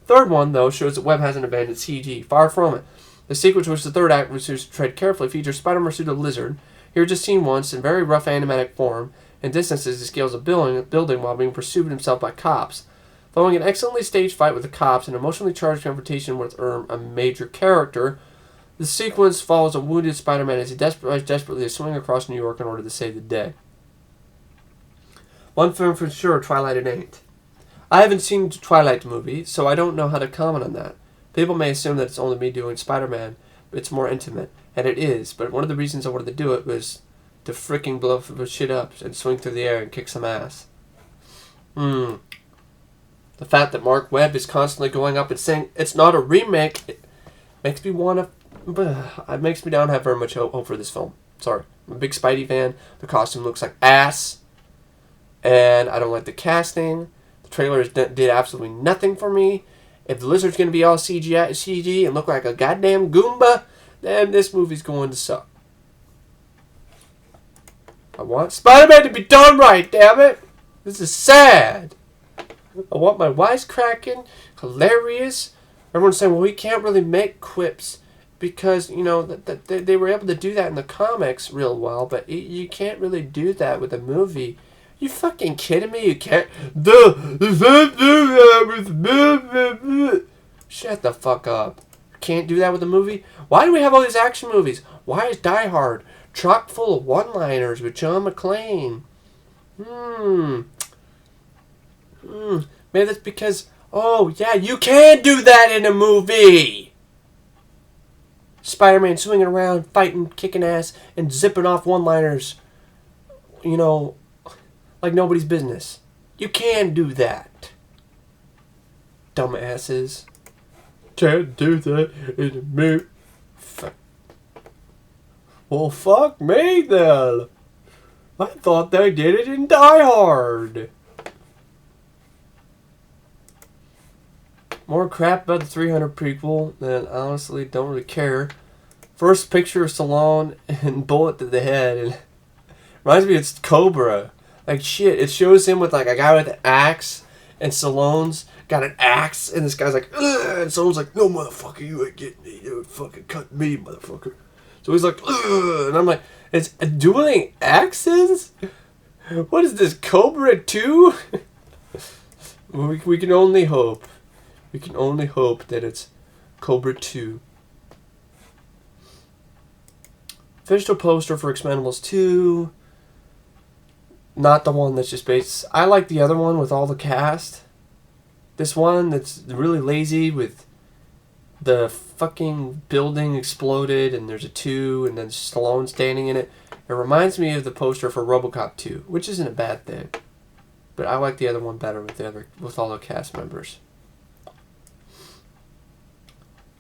The third one, though, shows that Webb hasn't abandoned CG. Far from it. The sequence, which the third act was to tread carefully, features Spider-Man pursuit of Lizard, here just seen once in very rough animatic form, and distances he scales a building while being pursued himself by cops. Following an excellently staged fight with the cops and emotionally charged confrontation with a major character, the sequence follows a wounded Spider-Man as he tries desperately to swing across New York in order to save the day. One film for sure, Twilight it ain't. I haven't seen the Twilight movie, so I don't know how to comment on that. People may assume that it's only me doing Spider-Man, but it's more intimate, and it is, but one of the reasons I wanted to do it was to freaking blow shit up and swing through the air and kick some ass. The fact that Mark Webb is constantly going up and saying it's not a remake, it makes me want to it makes me not have very much hope for this film. Sorry. I'm a big Spidey fan. The costume looks like ass. And I don't like the casting. The trailers did absolutely nothing for me. If the lizard's going to be all CG and look like a goddamn Goomba, then this movie's going to suck. I want Spider-Man to be done right, damn it! This is sad. I want my wisecracking, hilarious. Everyone's saying, well, we can't really make quips because, you know, they were able to do that in the comics real well, but you can't really do that with a movie. You fucking kidding me? You can't. Shut the fuck up. Can't do that with a movie? Why do we have all these action movies? Why is Die Hard chock full of one-liners with John McClane? Maybe that's because, oh yeah, you can do that in a movie. Spider-Man swinging around, fighting, kicking ass, and zipping off one-liners. You know, like nobody's business. You can do that. Dumbasses. Can't do that in a movie. Well, fuck me then. I thought they did it in Die Hard. More crap about the 300 prequel, and honestly don't really care. First picture of Stallone and bullet to the head, and reminds me it's Cobra. Like shit, it shows him with like a guy with an axe, and Stallone's got an axe, and this guy's like, ugh, and Stallone's like, no motherfucker, you ain't getting me, you fucking cut me, motherfucker. So he's like, ugh, and I'm like, it's dueling axes? What is this, Cobra 2? we can only hope. We can only hope that it's Cobra 2. Official poster for Expendables 2. Not the one that's just based... I like the other one with all the cast. This one that's really lazy with the fucking building exploded and there's a 2 and then Stallone standing in it. It reminds me of the poster for RoboCop 2, which isn't a bad thing. But I like the other one better with all the cast members.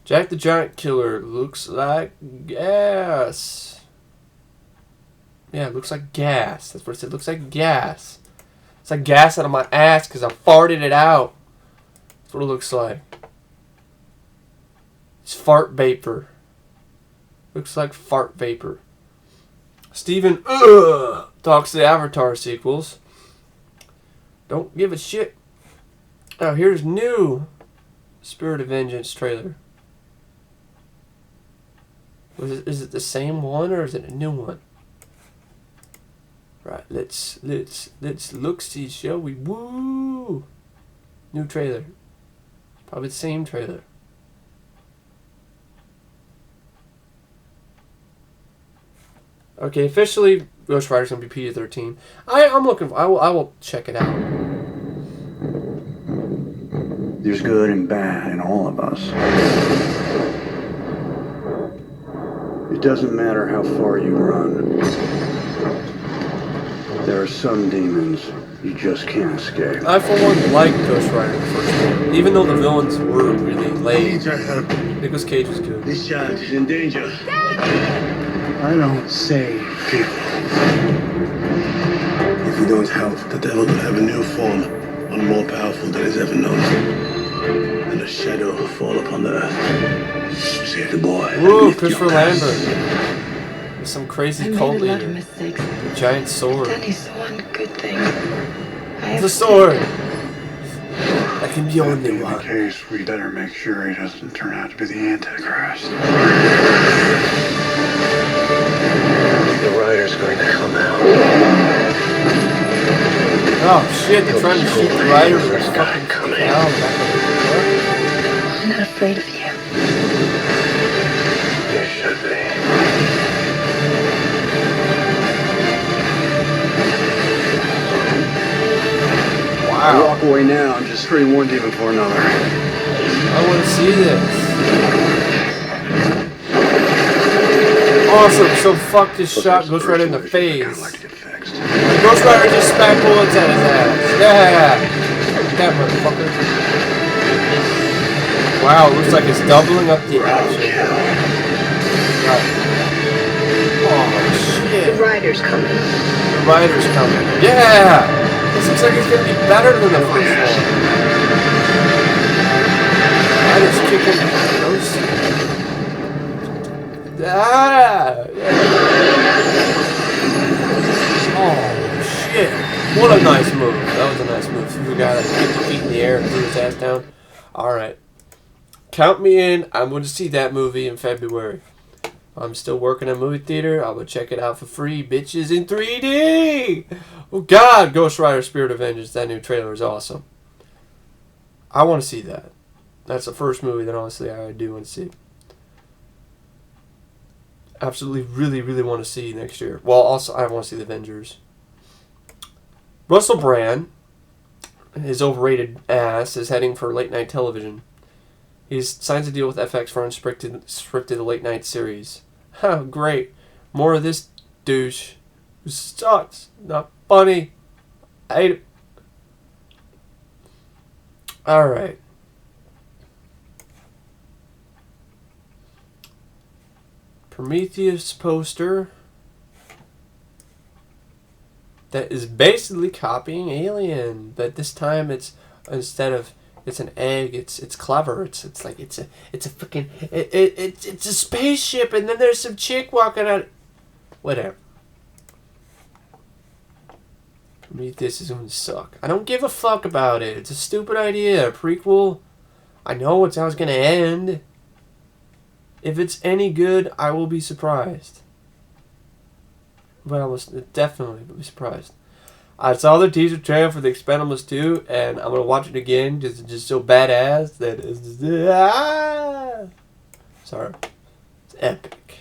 Jack the Giant Killer looks like gas. Yeah, it looks like gas. That's what it said. It looks like gas. It's like gas out of my ass because I farted it out. That's what it looks like. It's fart vapor. Looks like fart vapor. Steven talks to the Avatar sequels. Don't give a shit. Oh, here's new Spirit of Vengeance trailer. Is it the same one or is it a new one? Right, let's look see, shall we? Woo! New trailer. Probably the same trailer. Okay, officially Ghost Rider's gonna be PG-13. I'm looking for, I will check it out. There's good and bad in all of us. It doesn't matter how far you run. There are some demons you just can't escape. I, for one, like Ghost Rider, the first one. Even though the villains were really lame. Nicolas Cage was good. This child is in danger. I don't save people. If we don't help, the devil will have a new form, one more powerful than is ever known. And a shadow will fall upon the earth. Save the boy. Whoa, Christopher Lambert. With some crazy cult leader. With a giant sword. Done is one good thing. It's a sword. That can be only In one. the case, we better make sure he doesn't turn out to be the Antichrist. The rider's going to come out. Oh shit, they're trying to shoot the rider with this fucking cow. I'm not afraid of you. You should be. Wow. Walk away now and just trade one demon for another. I want to see this. Awesome, so fuck this shot goes right in the face. Like to get fixed. Ghost Rider just spat bullets at his ass. Yeah. That motherfucker. Wow, it looks like it's doubling up the action. Oh, shit. The rider's coming. The rider's coming. Yeah! This looks like it's gonna be better than the first one. Rider's kicking those. Ah! Oh, shit. What a nice move. That was a nice move. Threw the guy like 50 feet in the air and threw his ass down. Alright. Count me in. I'm going to see that movie in February. I'm still working at a movie theater. I'm going to check it out for free. Bitches in 3D. Oh, God. Ghost Rider Spirit of Vengeance. That new trailer is awesome. I want to see that. That's the first movie that honestly I do want to see. Absolutely, really, really want to see next year. Well, also, I want to see The Avengers. Russell Brand, his overrated ass, is heading for late night television. He signs a deal with FX for unscripted late night series. Oh, great. More of this douche who sucks. Not funny. I hate it. Alright. Prometheus poster that is basically copying Alien, but this time it's instead of it's an egg, it's clever. It's like it's a freaking it's a spaceship, and then there's some chick walking out. Whatever. Prometheus is going to suck. I don't give a fuck about it. It's a stupid idea. A prequel. I know it's how it's going to end. If it's any good, I will be surprised. But I will definitely be surprised. I saw the teaser trailer for The Expendables 2, and I'm going to watch it again because it's just so badass that it's just... Ah! Sorry. It's epic.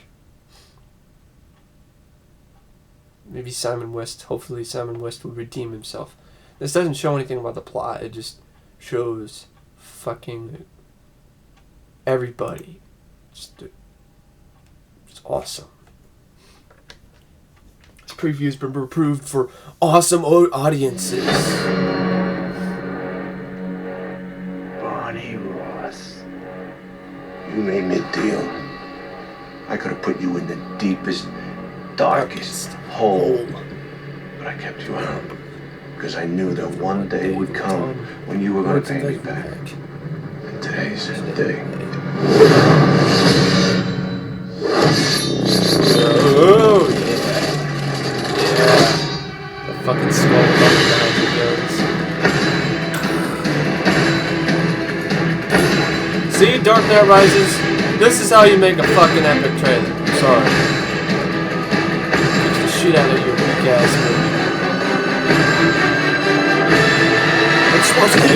Maybe Simon West, hopefully Simon West will redeem himself. This doesn't show anything about the plot. It just shows fucking everybody. It's awesome. This preview's been approved for awesome audiences. Barney Ross, you made me a deal. I could have put you in the deepest, darkest hole, but I kept you out because I knew that one day would come when you were going to pay me back. And today's the day. Oh, yeah. The fucking skull coming down to goes. See, Dark Knight Rises? This is how you make a fucking epic trailer. I'm sorry. Get the shit out of your weak ass movie. It's supposed to be.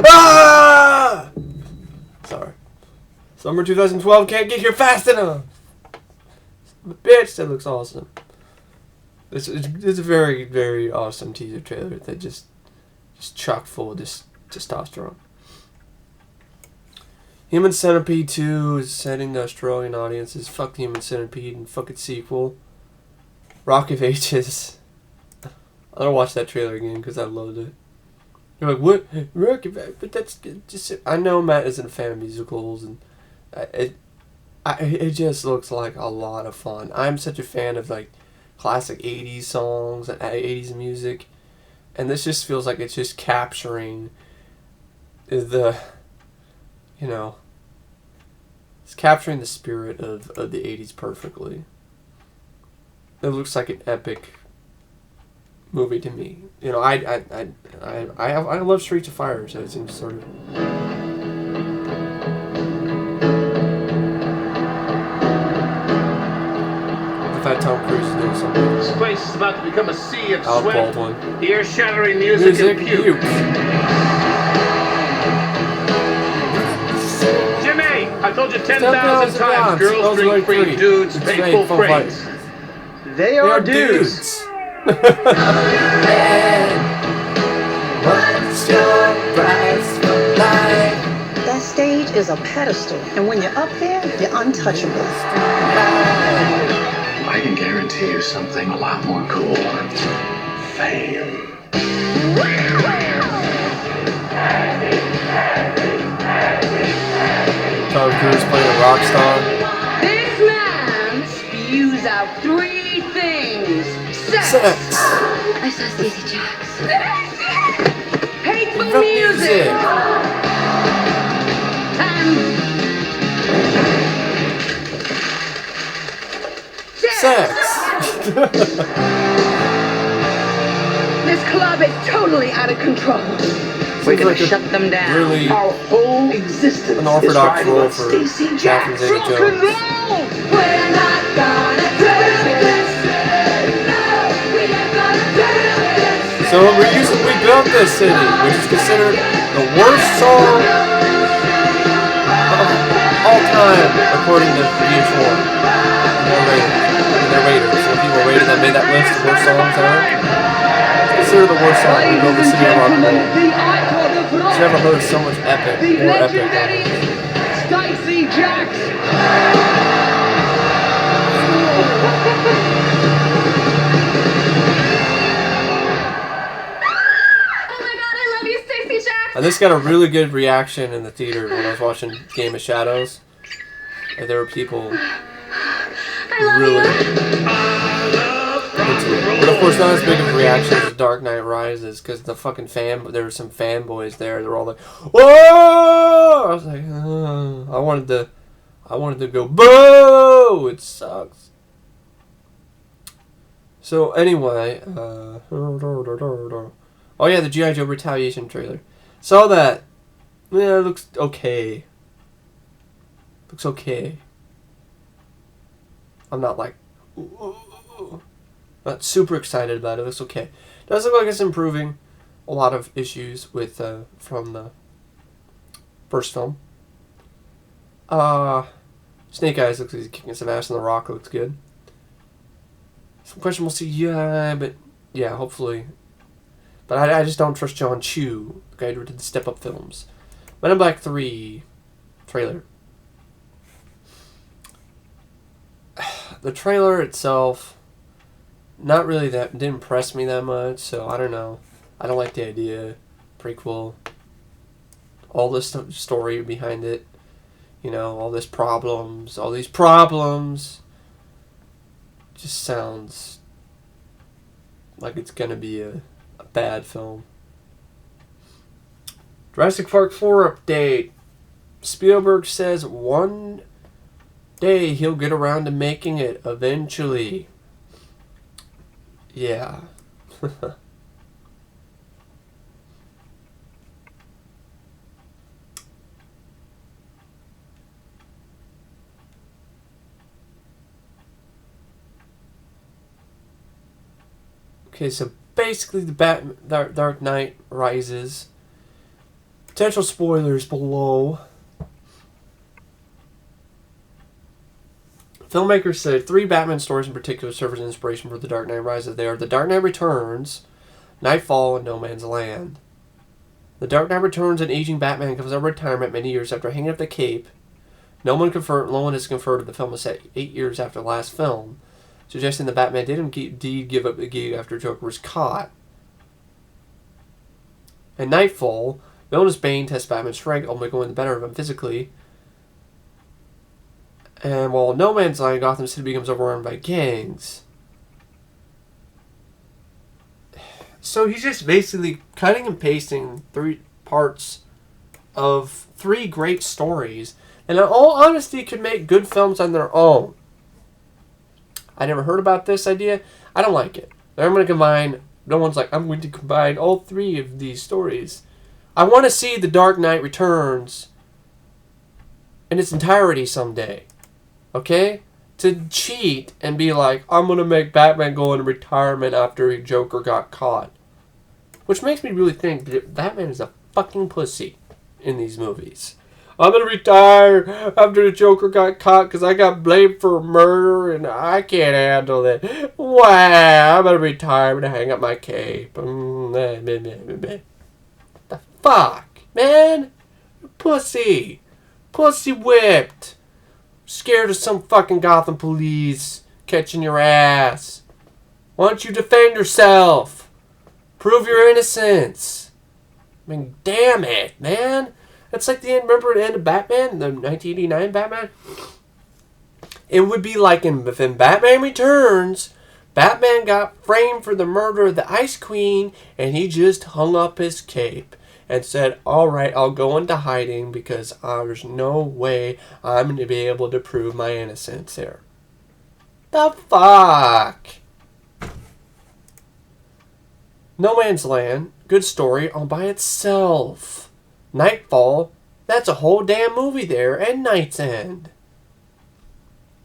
Ah! Sorry. Summer 2012 can't get here fast enough. Bitch, that looks awesome. It's a very, very awesome teaser trailer that just chock full of this testosterone. Human Centipede 2 is setting the Australian audiences. Fuck the Human Centipede and fuck its sequel. Rock of Ages. I'm gonna watch that trailer again because I loved it. You're like, what? Rock of Ages? But that's just... I know Matt isn't a fan of musicals, and it just looks like a lot of fun. I'm such a fan of like classic 80s songs and 80s music, and this just feels like it's just capturing the, you know, it's capturing the spirit of the 80s perfectly. It looks like an epic movie to me. You know, I love Streets of Fire, so it seems sort of... That Tom Cruise is doing something. This place is about to become a sea of Alec sweat, Baldwin. ear-shattering music and puke. Jimmy, I told you 10,000 times, girls drink free, dudes pay full freight. They are dudes. What's your price for life? That stage is a pedestal, and when you're up there, you're untouchable. I can guarantee you something a lot more cool. Fame. Tom Cruise playing a rock star. This man Sex. I saw Stacey Jacks. Hateful music. Sex. This club is totally out of control. We're gonna shut them down. Really Our whole existence unorthodox is role riding on for Stacey Catherine Jacks. Zeta-Jones. We're not gonna do this. No, we ain't gonna do this. So we built this city, which is considered the worst song of all time, according to VH1. Their raters. Some people rated that made that list of worst songs ever. It's considered the worst song. We built the city of rock and roll. I've never heard so much more epic albums. Stacey Jacks. Oh my god, I love you, Stacey Jacks! And this got a really good reaction in the theater when I was watching Game of Shadows. And there were people really into it. But of course, not as big of a reaction as Dark Knight Rises, because there were some fanboys there. They're all like, "Whoa!" I was like, I wanted to go, "Boo! It sucks." So anyway, oh yeah, the G.I. Joe Retaliation trailer. Saw that. Yeah, it looks okay. Looks okay. I'm not like, not super excited about it. It looks okay. Does look like it's improving a lot of issues with from the first film. Snake Eyes looks like he's kicking some ass, and The Rock looks good. Some questionable CGI, but yeah, hopefully. But I just don't trust John Chu, the guy who did the Step Up films. Men in Black 3 trailer. The trailer itself, not really didn't impress me that much, so I don't know. I don't like the idea. Prequel. All this story behind it. You know, all these problems. Just sounds like it's gonna be a bad film. Jurassic Park 4 update. Spielberg says one day he'll get around to making it eventually. Yeah. Okay, so basically the Dark Knight Rises. Potential spoilers below. Filmmakers said 3 Batman stories in particular serve as inspiration for The Dark Knight Rises. They are The Dark Knight Returns, Nightfall, and No Man's Land. The Dark Knight Returns, an aging Batman comes out of retirement many years after hanging up the cape. Nolan has confirmed that the film is set 8 years after the last film, suggesting the Batman did indeed give up the gig after Joker was caught. In Nightfall, Villainous Bane tests Batman's strength, only going the better of him physically. And while No Man's Land, Gotham City becomes overrun by gangs. So he's just basically cutting and pasting 3 parts of 3 great stories, and in all honesty could make good films on their own. I never heard about this idea. I don't like it. I'm going to combine... No one's like, I'm going to combine all 3 of these stories. I want to see The Dark Knight Returns in its entirety someday. Okay? To cheat and be like, I'm going to make Batman go into retirement after Joker got caught. Which makes me really think that Batman is a fucking pussy in these movies. I'm going to retire after the Joker got caught because I got blamed for murder and I can't handle it. Wow, I'm going to retire and hang up my cape. The fuck, man? Pussy. Pussy whipped. Scared of some fucking Gotham police catching your ass. Why don't you defend yourself? Prove your innocence. I mean, damn it, man. That's like remember the end of Batman, the 1989 Batman? It would be like if in Batman Returns, Batman got framed for the murder of the Ice Queen, and he just hung up his cape and said, alright, I'll go into hiding because there's no way I'm going to be able to prove my innocence here. The fuck? No Man's Land, good story all by itself. Nightfall, that's a whole damn movie there, and Night's End.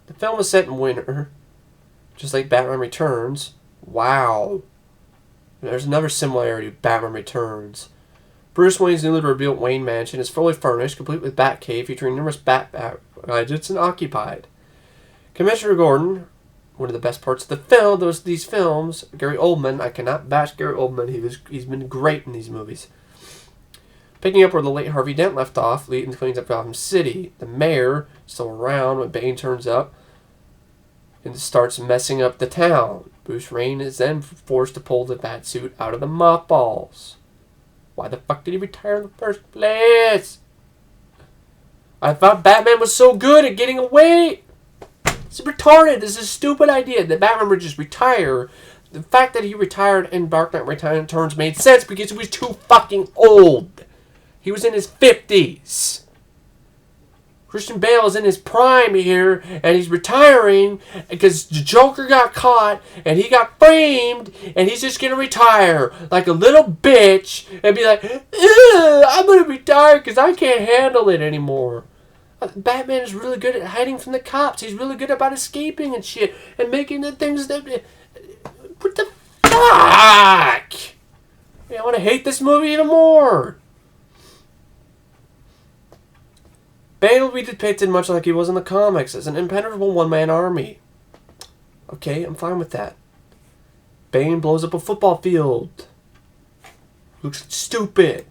The film was set in winter, just like Batman Returns. Wow. There's another similarity to Batman Returns. Bruce Wayne's newly rebuilt Wayne Mansion is fully furnished, complete with Batcave, featuring numerous bat gadgets and occupied. Commissioner Gordon, one of the best parts of the film, these films, Gary Oldman. I cannot bash Gary Oldman. He's been great in these movies. Picking up where the late Harvey Dent left off, Leighton cleans up Gotham City. The mayor is still around when Bane turns up and starts messing up the town. Bruce Wayne is then forced to pull the Batsuit out of the mothballs. Why the fuck did he retire in the first place? I thought Batman was so good at getting away. It's retarded. This is a stupid idea that Batman would just retire. The fact that he retired in Dark Knight Returns made sense because he was too fucking old. He was in his 50s. Christian Bale is in his prime here, and he's retiring because the Joker got caught, and he got framed, and he's just going to retire like a little bitch and be like, I'm going to retire because I can't handle it anymore. Batman is really good at hiding from the cops. He's really good about escaping and shit and making the things that... What the fuck? I want to hate this movie even more. Bane will be depicted much like he was in the comics, as an impenetrable one-man army. Okay, I'm fine with that. Bane blows up a football field. Looks stupid.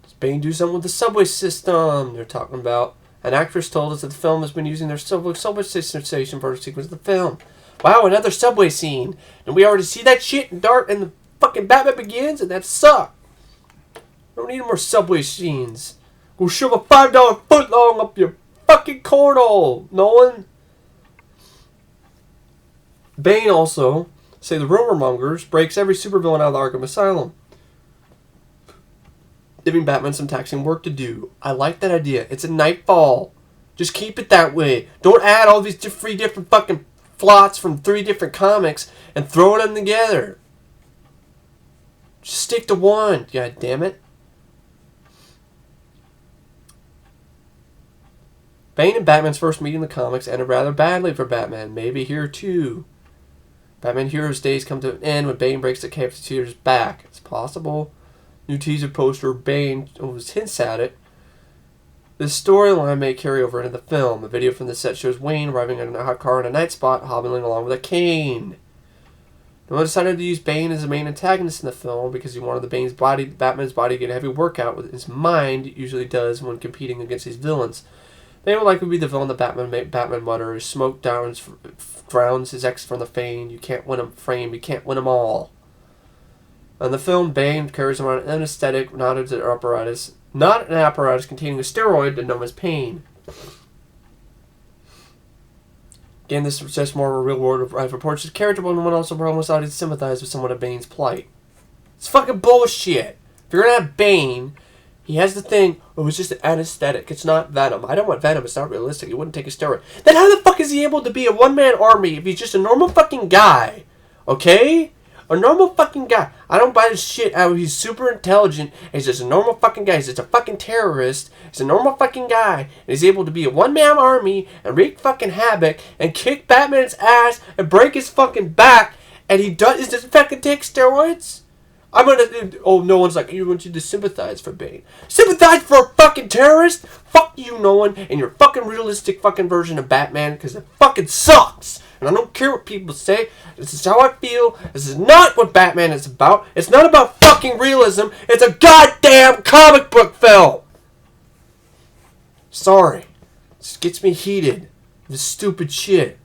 Does Bane do something with the subway system they're talking about? An actress told us that the film has been using their subway station for a sequence of the film. Wow, another subway scene. And we already see that shit in Dark and the fucking Batman Begins, and that sucked. Don't need more subway scenes. Go shove a $5 footlong up your fucking cornhole, Nolan. Bane also, say the rumor mongers, breaks every supervillain out of the Arkham Asylum, giving Batman some taxing work to do. I like that idea. It's a Nightfall. Just keep it that way. Don't add all these three different fucking plots from 3 different comics and throw them together. Just stick to one, god damn it. Bane and Batman's first meeting in the comics ended rather badly for Batman. Maybe here too. Batman Heroes days come to an end when Bane breaks the Capture's back. It's possible. New teaser poster, Bane always hints at it. This storyline may carry over into the film. A video from the set shows Wayne arriving in a hot car in a night spot, hobbling along with a cane. Nolan decided to use Bane as the main antagonist in the film because he wanted Batman's body to get a heavy workout with his mind it usually does when competing against these villains. Bane will likely be the villain that Batman mutters. Smoke drowns his ex from the fame. You can't win him frame. You can't win them all. In the film, Bane carries around an anesthetic, not an apparatus containing a steroid to numb his pain. Again, this is just more of a real-world reports. His character will also almost ought to sympathize with someone of Bane's plight. It's fucking bullshit. If you're gonna have Bane, he has the thing, oh, it's just an anesthetic. It's not Venom. I don't want Venom. It's not realistic. He wouldn't take a steroid. Then how the fuck is he able to be a one-man army if he's just a normal fucking guy? Okay? A normal fucking guy. I don't buy this shit out. He's super intelligent. He's just a normal fucking guy. He's just a fucking terrorist. He's a normal fucking guy. And he's able to be a one-man army and wreak fucking havoc and kick Batman's ass and break his fucking back. And he doesn't fucking take steroids? I'm gonna... Oh, no one's like, you want you to sympathize for Bane. Sympathize for a fucking terrorist? Fuck you, Nolan, and your fucking realistic fucking version of Batman, because it fucking sucks. And I don't care what people say. This is how I feel. This is not what Batman is about. It's not about fucking realism. It's a goddamn comic book film. Sorry. This gets me heated. This stupid shit.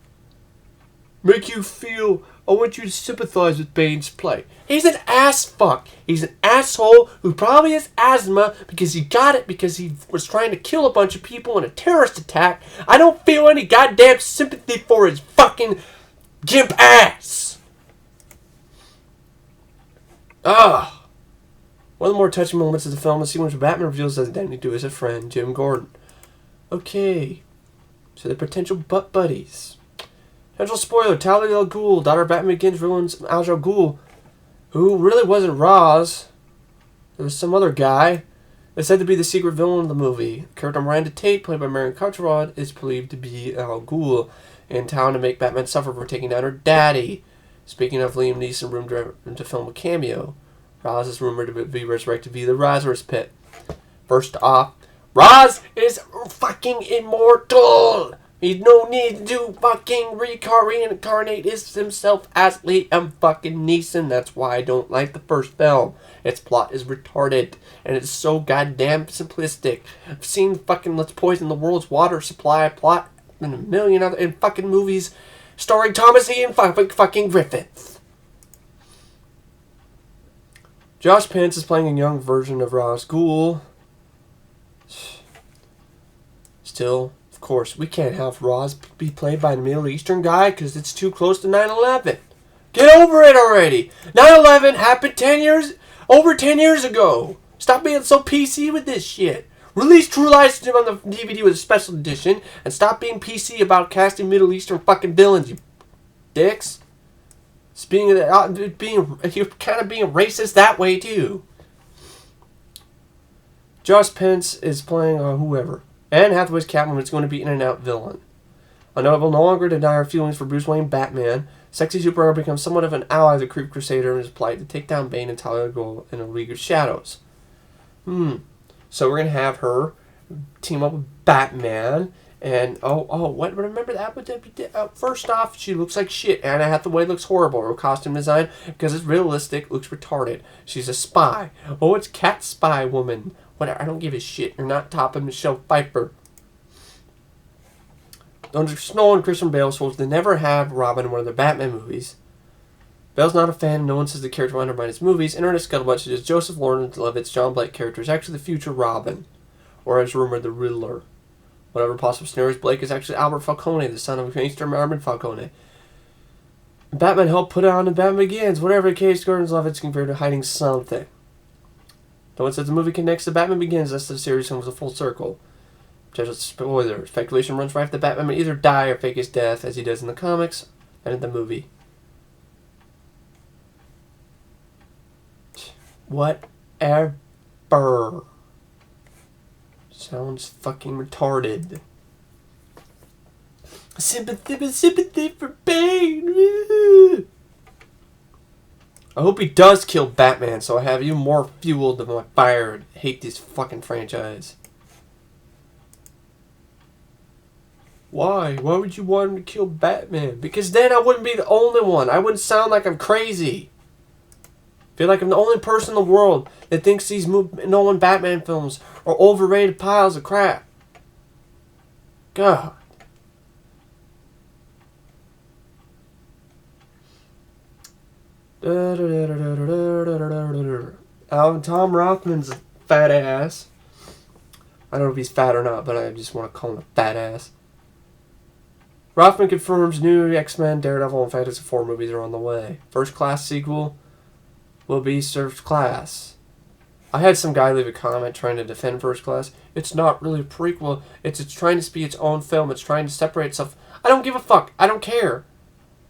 Make you feel... I want you to sympathize with Bane's plight. He's an ass fuck. He's an asshole who probably has asthma because he got it because he was trying to kill a bunch of people in a terrorist attack. I don't feel any goddamn sympathy for his fucking gimp ass. Ah! One of the more touching moments of the film is the sequence where Batman reveals his identity to his friend, Jim Gordon. Okay. So they're potential butt buddies. Potential spoiler, Talia al Ghul, daughter of Batman Begins, villains Al Ghul, who really wasn't Ra's. There was some other guy. It's said to be the secret villain of the movie. Character Miranda Tate, played by Marion Cotillard, is believed to be Al Ghul in town to make Batman suffer for taking down her daddy. Speaking of Liam Neeson rumored to film a cameo, Ra's is rumored to be resurrected via the Lazarus Pit. First off, Ra's is fucking immortal! He's no need to do fucking reincarnate himself as Liam fucking Neeson. That's why I don't like the first film. Its plot is retarded, and it's so goddamn simplistic. I've seen fucking Let's Poison the World's Water Supply plot in a million other in fucking movies starring Thomas Ian fucking Griffith. Josh Pence is playing a young version of Ra's Ghul. Still, of course, we can't have Ra's be played by a Middle Eastern guy because it's too close to 9/11. Get over it already. 9/11 happened over 10 years ago. Stop being so PC with this shit. Release True Lies on the DVD with a special edition, and stop being PC about casting Middle Eastern fucking villains, you dicks. It's you're kind of being racist that way too. Josh Pence is playing whoever. Anne Hathaway's Catwoman is going to be in and out villain. Another will no longer deny her feelings for Bruce Wayne Batman. Sexy superhero becomes somewhat of an ally of the Creep Crusader and is plight to take down Bane and Talia al Ghul in a League of Shadows. So we're going to have her team up with Batman. And, what? Remember that? First off, she looks like shit. Anna Hathaway looks horrible. Her costume design, because it's realistic, looks retarded. She's a spy. Oh, it's Cat Spy Woman. Whatever, I don't give a shit. You're not topping Michelle Pfeiffer. Under Snow and Christian Bale supposed to never have Robin in one of their Batman movies. Bale's not a fan, and no one says the character will undermine his movies. Internet scuttlebutt suggests Joseph Gordon-Levitt's John Blake character is actually the future Robin, or as rumored, the Riddler. Whatever possible scenarios, Blake is actually Albert Falcone, the son of gangster Marvin Falcone. Batman helped put out in Batman Begins. Whatever the case, Gordon-Levitt's compared to hiding something. No one says the movie connects to Batman Begins, thus the series comes a full circle. Just spoiler. Speculation runs rife that Batman may either die or fake his death, as he does in the comics and in the movie. Whatever. Sounds fucking retarded. Sympathy for Bane. I hope he does kill Batman, so I have even more fuel to my fire. I hate this fucking franchise. Why? Why would you want him to kill Batman? Because then I wouldn't be the only one. I wouldn't sound like I'm crazy. I feel like I'm the only person in the world that thinks these Nolan Batman films are overrated piles of crap. God. Tom Rothman's a fat ass. I don't know if he's fat or not, but I just want to call him a fat ass. Rothman confirms new X-Men, Daredevil, and Fantastic Four movies are on the way. First Class sequel will be First Class. I had some guy leave a comment trying to defend First Class. It's not really a prequel. It's trying to be its own film. It's trying to separate itself. I don't give a fuck. I don't care.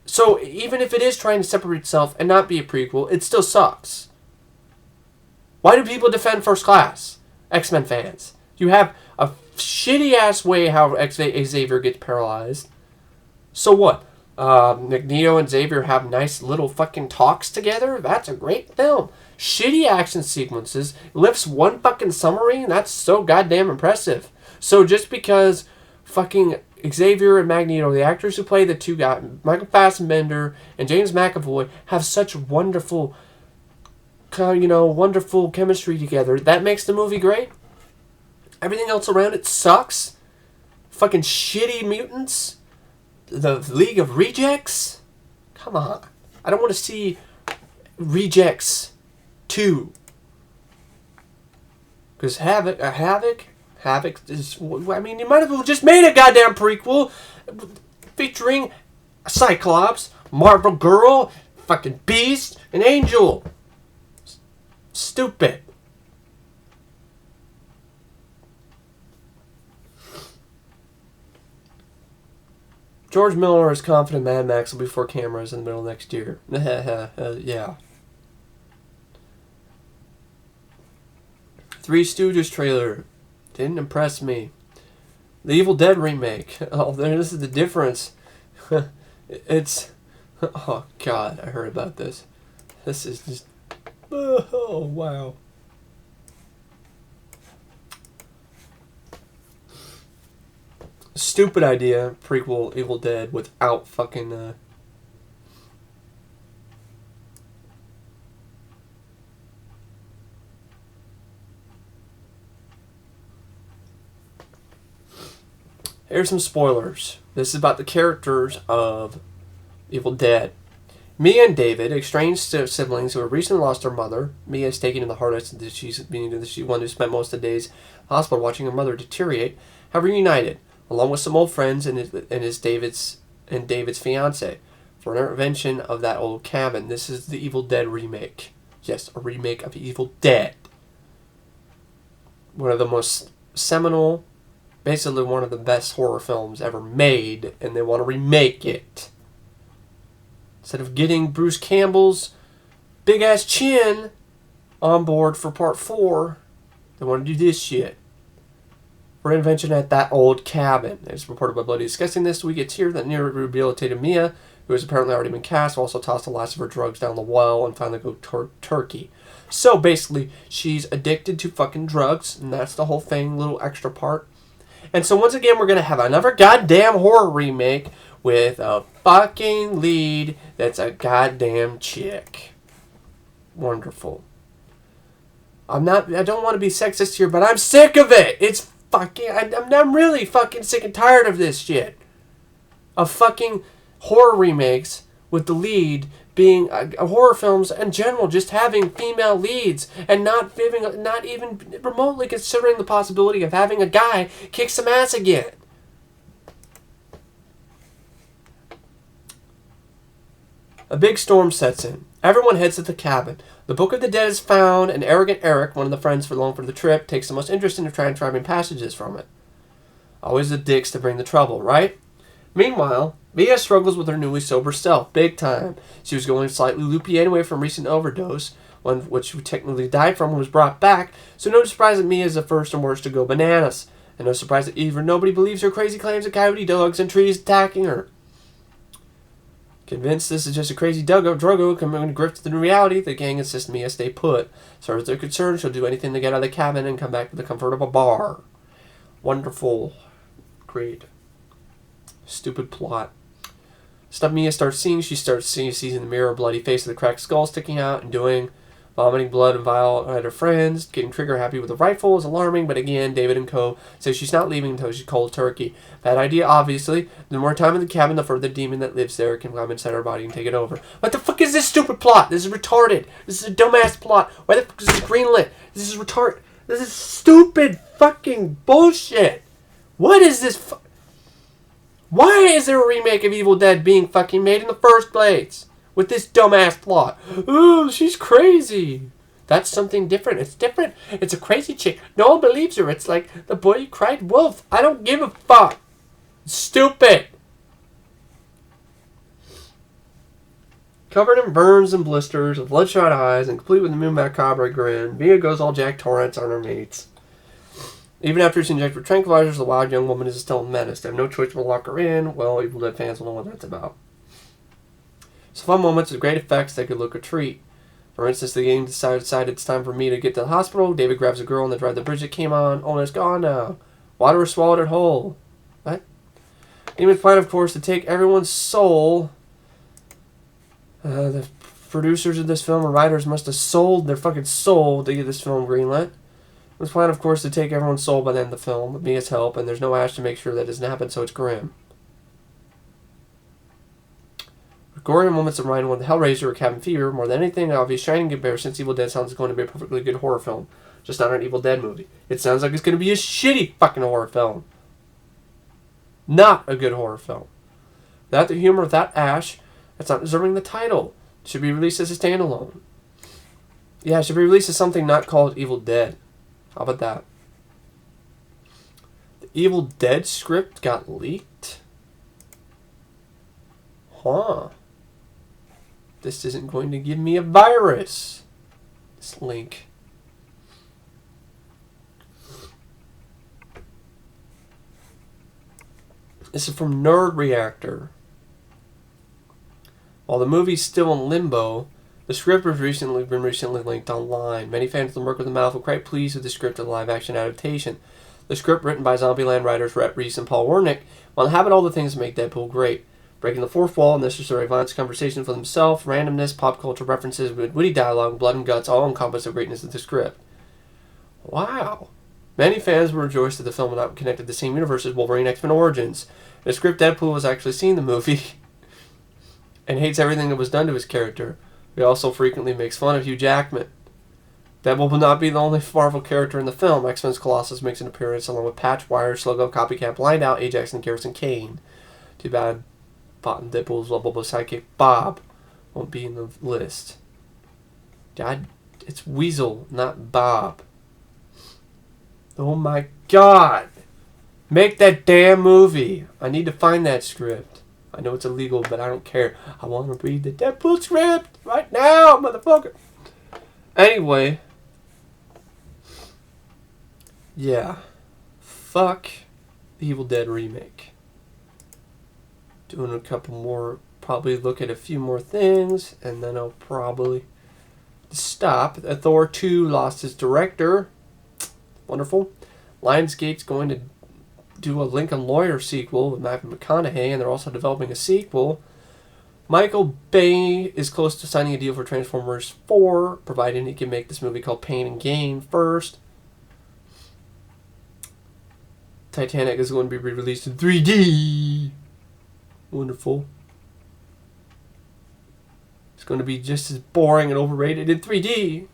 So even if it is trying to separate itself and not be a prequel, it still sucks. Why do people defend First Class? X-Men fans. You have a shitty-ass way how Xavier gets paralyzed. So what? Magneto and Xavier have nice little fucking talks together? That's a great film. Shitty action sequences. Lifts one fucking submarine? That's so goddamn impressive. So just because fucking Xavier and Magneto, the actors who play the two guys, Michael Fassbender and James McAvoy, have such wonderful chemistry together, that makes the movie great? Everything else around it sucks? Fucking shitty mutants? The League of Rejects? Come on. I don't want to see Rejects 2. Because Havoc is... I mean, you might as well just made a goddamn prequel featuring Cyclops, Marvel Girl, fucking Beast, and Angel. Stupid. George Miller is confident Mad Max will be before cameras in the middle of next year. Yeah. Three Stooges trailer. Didn't impress me. The Evil Dead remake. Oh, this is the difference. It's... Oh, God, I heard about this. This is just... Oh, wow. Stupid idea, prequel Evil Dead without fucking... Here's some spoilers. This is about the characters of Evil Dead. Mia and David, estranged siblings who have recently lost their mother. Mia is taken in the hardest that she wanted to spend most of the days in the hospital watching her mother deteriorate, have reunited, along with some old friends and David's fiance, for an intervention of that old cabin. This is the Evil Dead remake. Yes, a remake of Evil Dead. One of the most seminal, basically one of the best horror films ever made, and they want to remake it. Instead of getting Bruce Campbell's big-ass chin on board for part 4, they want to do this shit. For intervention at that old cabin. It's reported by Bloody Disgusting this week. It's here that near rehabilitated Mia, who has apparently already been cast, will also toss the last of her drugs down the well and finally go turkey. So basically, she's addicted to fucking drugs, and that's the whole thing, little extra part. And so once again, we're going to have another goddamn horror remake with a fucking lead that's a goddamn chick. Wonderful. I don't want to be sexist here, but I'm sick of it. It's fucking, I'm really fucking sick and tired of this shit. Of fucking horror remakes with the lead being horror films in general, just having female leads and not even remotely considering the possibility of having a guy kick some ass again. A big storm sets in. Everyone heads to the cabin. The Book of the Dead is found, and arrogant Eric, one of the friends along for the trip, takes the most interest in transcribing passages from it. Always the dicks to bring the trouble, right? Meanwhile, Mia struggles with her newly sober self, big time. She was going slightly loopy anyway from recent overdose, one which she technically died from and was brought back, so no surprise that Mia is the first and worst to go bananas. And no surprise that even nobody believes her crazy claims of coyote dogs and trees attacking her. Convinced this is just a crazy druggo coming to grips with the reality, the gang insists Mia stay put. As far as they're concerned, she'll do anything to get out of the cabin and come back to the comfort of a bar. Wonderful. Great. Stupid plot. Stuff Mia starts seeing, sees in the mirror a bloody face with a cracked skull sticking out and vomiting blood and vile at her friends. Getting trigger happy with the rifle is alarming, but again, David and co. say she's not leaving until she's cold turkey. Bad idea, obviously. The more time in the cabin, the further the demon that lives there can climb inside her body and take it over. What the fuck is this stupid plot? This is retarded. This is a dumbass plot. Why the fuck is this greenlit? This is retarded. This is stupid fucking bullshit. What is this Why is there a remake of Evil Dead being fucking made in the first place? With this dumbass plot. Oh, she's crazy. That's something different. It's different. It's a crazy chick. No one believes her. It's like the boy who cried wolf. I don't give a fuck. It's stupid. Covered in burns and blisters, with bloodshot eyes, and complete with a macabre grin, Mia goes all Jack Torrance on her mates. Even after she's injected with tranquilizers, the wild young woman is still a menace. They have no choice but to lock her in. Well, Evil Dead fans will know what that's about. Some fun moments with great effects that could look a treat. For instance, the gang decided it's time for me to get to the hospital. David grabs a girl on the drive the bridge that came on. Oh, and it's gone now. Water was swallowed it whole. What? Demon's plan, of course, to take everyone's soul. The producers of this film and writers must have sold their fucking soul to get this film greenlit. His plan, of course, to take everyone's soul by the end of the film, with Mia's help, and there's no Ash to make sure that doesn't happen, so it's grim. Gory moments of Ryan with Hellraiser or Cabin Fever, more than anything, an obvious shining comparison, since Evil Dead sounds going to be a perfectly good horror film, just not an Evil Dead movie. It sounds like it's going to be a shitty fucking horror film. Not a good horror film. Without the humor, without Ash, that's not deserving the title. It should be released as a standalone. Yeah, it should be released as something not called Evil Dead. How about that? The Evil Dead script got leaked? Huh. This isn't going to give me a virus. This link. This is from Nerd Reactor. While the movie's still in limbo, the script has been recently linked online. Many fans of The Merc with the Mouth were quite pleased with the script of the live-action adaptation. The script, written by Zombieland writers Rhett Reese and Paul Wernick, will inhabit all the things that make Deadpool great. Breaking the fourth wall, necessary violence, conversations with himself, randomness, pop culture references, with witty dialogue, blood and guts, all encompass the greatness of the script. Wow. Many fans were rejoiced that the film would not connect to the same universe as Wolverine X-Men Origins. The script Deadpool has actually seen the movie and hates everything that was done to his character. He also frequently makes fun of Hugh Jackman. Deadpool will not be the only Marvel character in the film. X-Men's Colossus makes an appearance along with Patch, Wire, Sluggo, Copycat, Blind Out, Ajax, and Garrison Kane. Too bad Deadpool's lovable sidekick Bob won't be in the list. God, it's Weasel, not Bob. Oh my God! Make that damn movie! I need to find that script. I know it's illegal, but I don't care. I want to read the Deadpool script right now, motherfucker! Anyway. Yeah. Fuck the Evil Dead remake. Doing a couple more, probably look at a few more things, and then I'll probably stop. Thor 2 lost his director. Wonderful. Lionsgate's going to do a Lincoln Lawyer sequel with Matthew McConaughey, and they're also developing a sequel. Michael Bay is close to signing a deal for Transformers 4, provided he can make this movie called Pain and Gain first. Titanic is going to be re-released in 3D. Wonderful. It's going to be just as boring and overrated in 3D.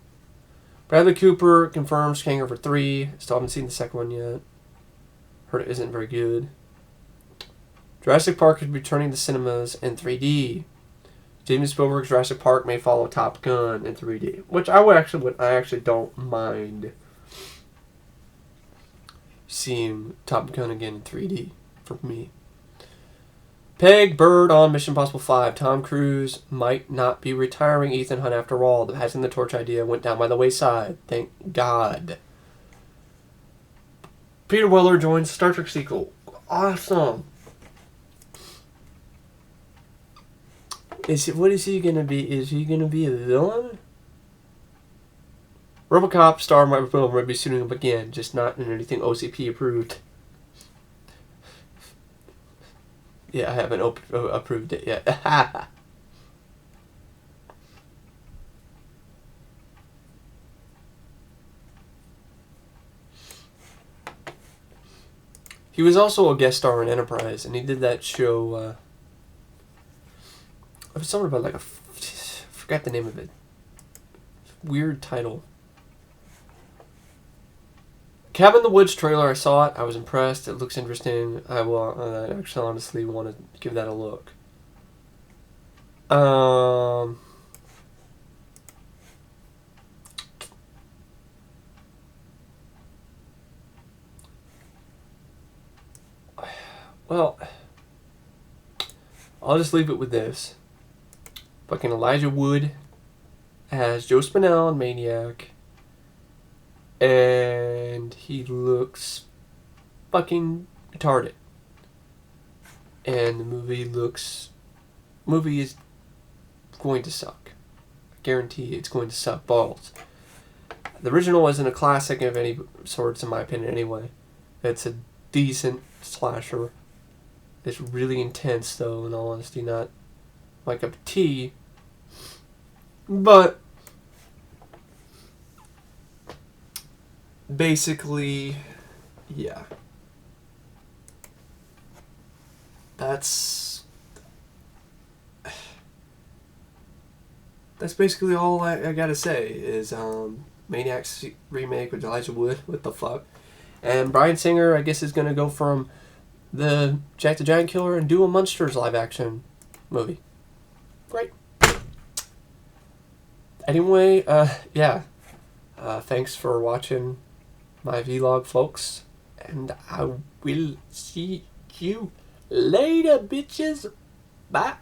Bradley Cooper confirms Hangover 3. Still haven't seen the second one yet. Heard it isn't very good. Jurassic Park is returning to cinemas in 3D. Steven Spielberg's Jurassic Park may follow Top Gun in 3D, which I actually don't mind seeing Top Gun again in 3D for me. Peg Bird on Mission Impossible 5. Tom Cruise might not be retiring Ethan Hunt after all. The passing the torch idea went down by the wayside. Thank God. Peter Weller joins Star Trek sequel. Awesome. What is he gonna be? Is he gonna be a villain? RoboCop star Michael Film will be suiting up again, just not in anything OCP approved. Yeah, I haven't approved it yet. He was also a guest star in Enterprise, and he did that show. It was something about forgot the name of it. Weird title. Cabin in the Woods trailer, I saw it. I was impressed. It looks interesting. I actually honestly want to give that a look. Well, I'll just leave it with this. Fucking Elijah Wood as Joe Spinell in Maniac. And he looks fucking retarded. And the movie is going to suck. I guarantee it's going to suck balls. The original isn't a classic of any sorts, in my opinion, anyway. It's a decent slasher. It's really intense, though, in all honesty, not my cup of tea. But basically, yeah. That's basically all I gotta say is Maniac's remake with Elijah Wood. What the fuck? And Bryan Singer, I guess, is gonna go from the Jack the Giant Killer and do a Munsters live action movie. Great. Anyway, yeah. Thanks for watching my vlog, folks. And I will see you later, bitches. Bye.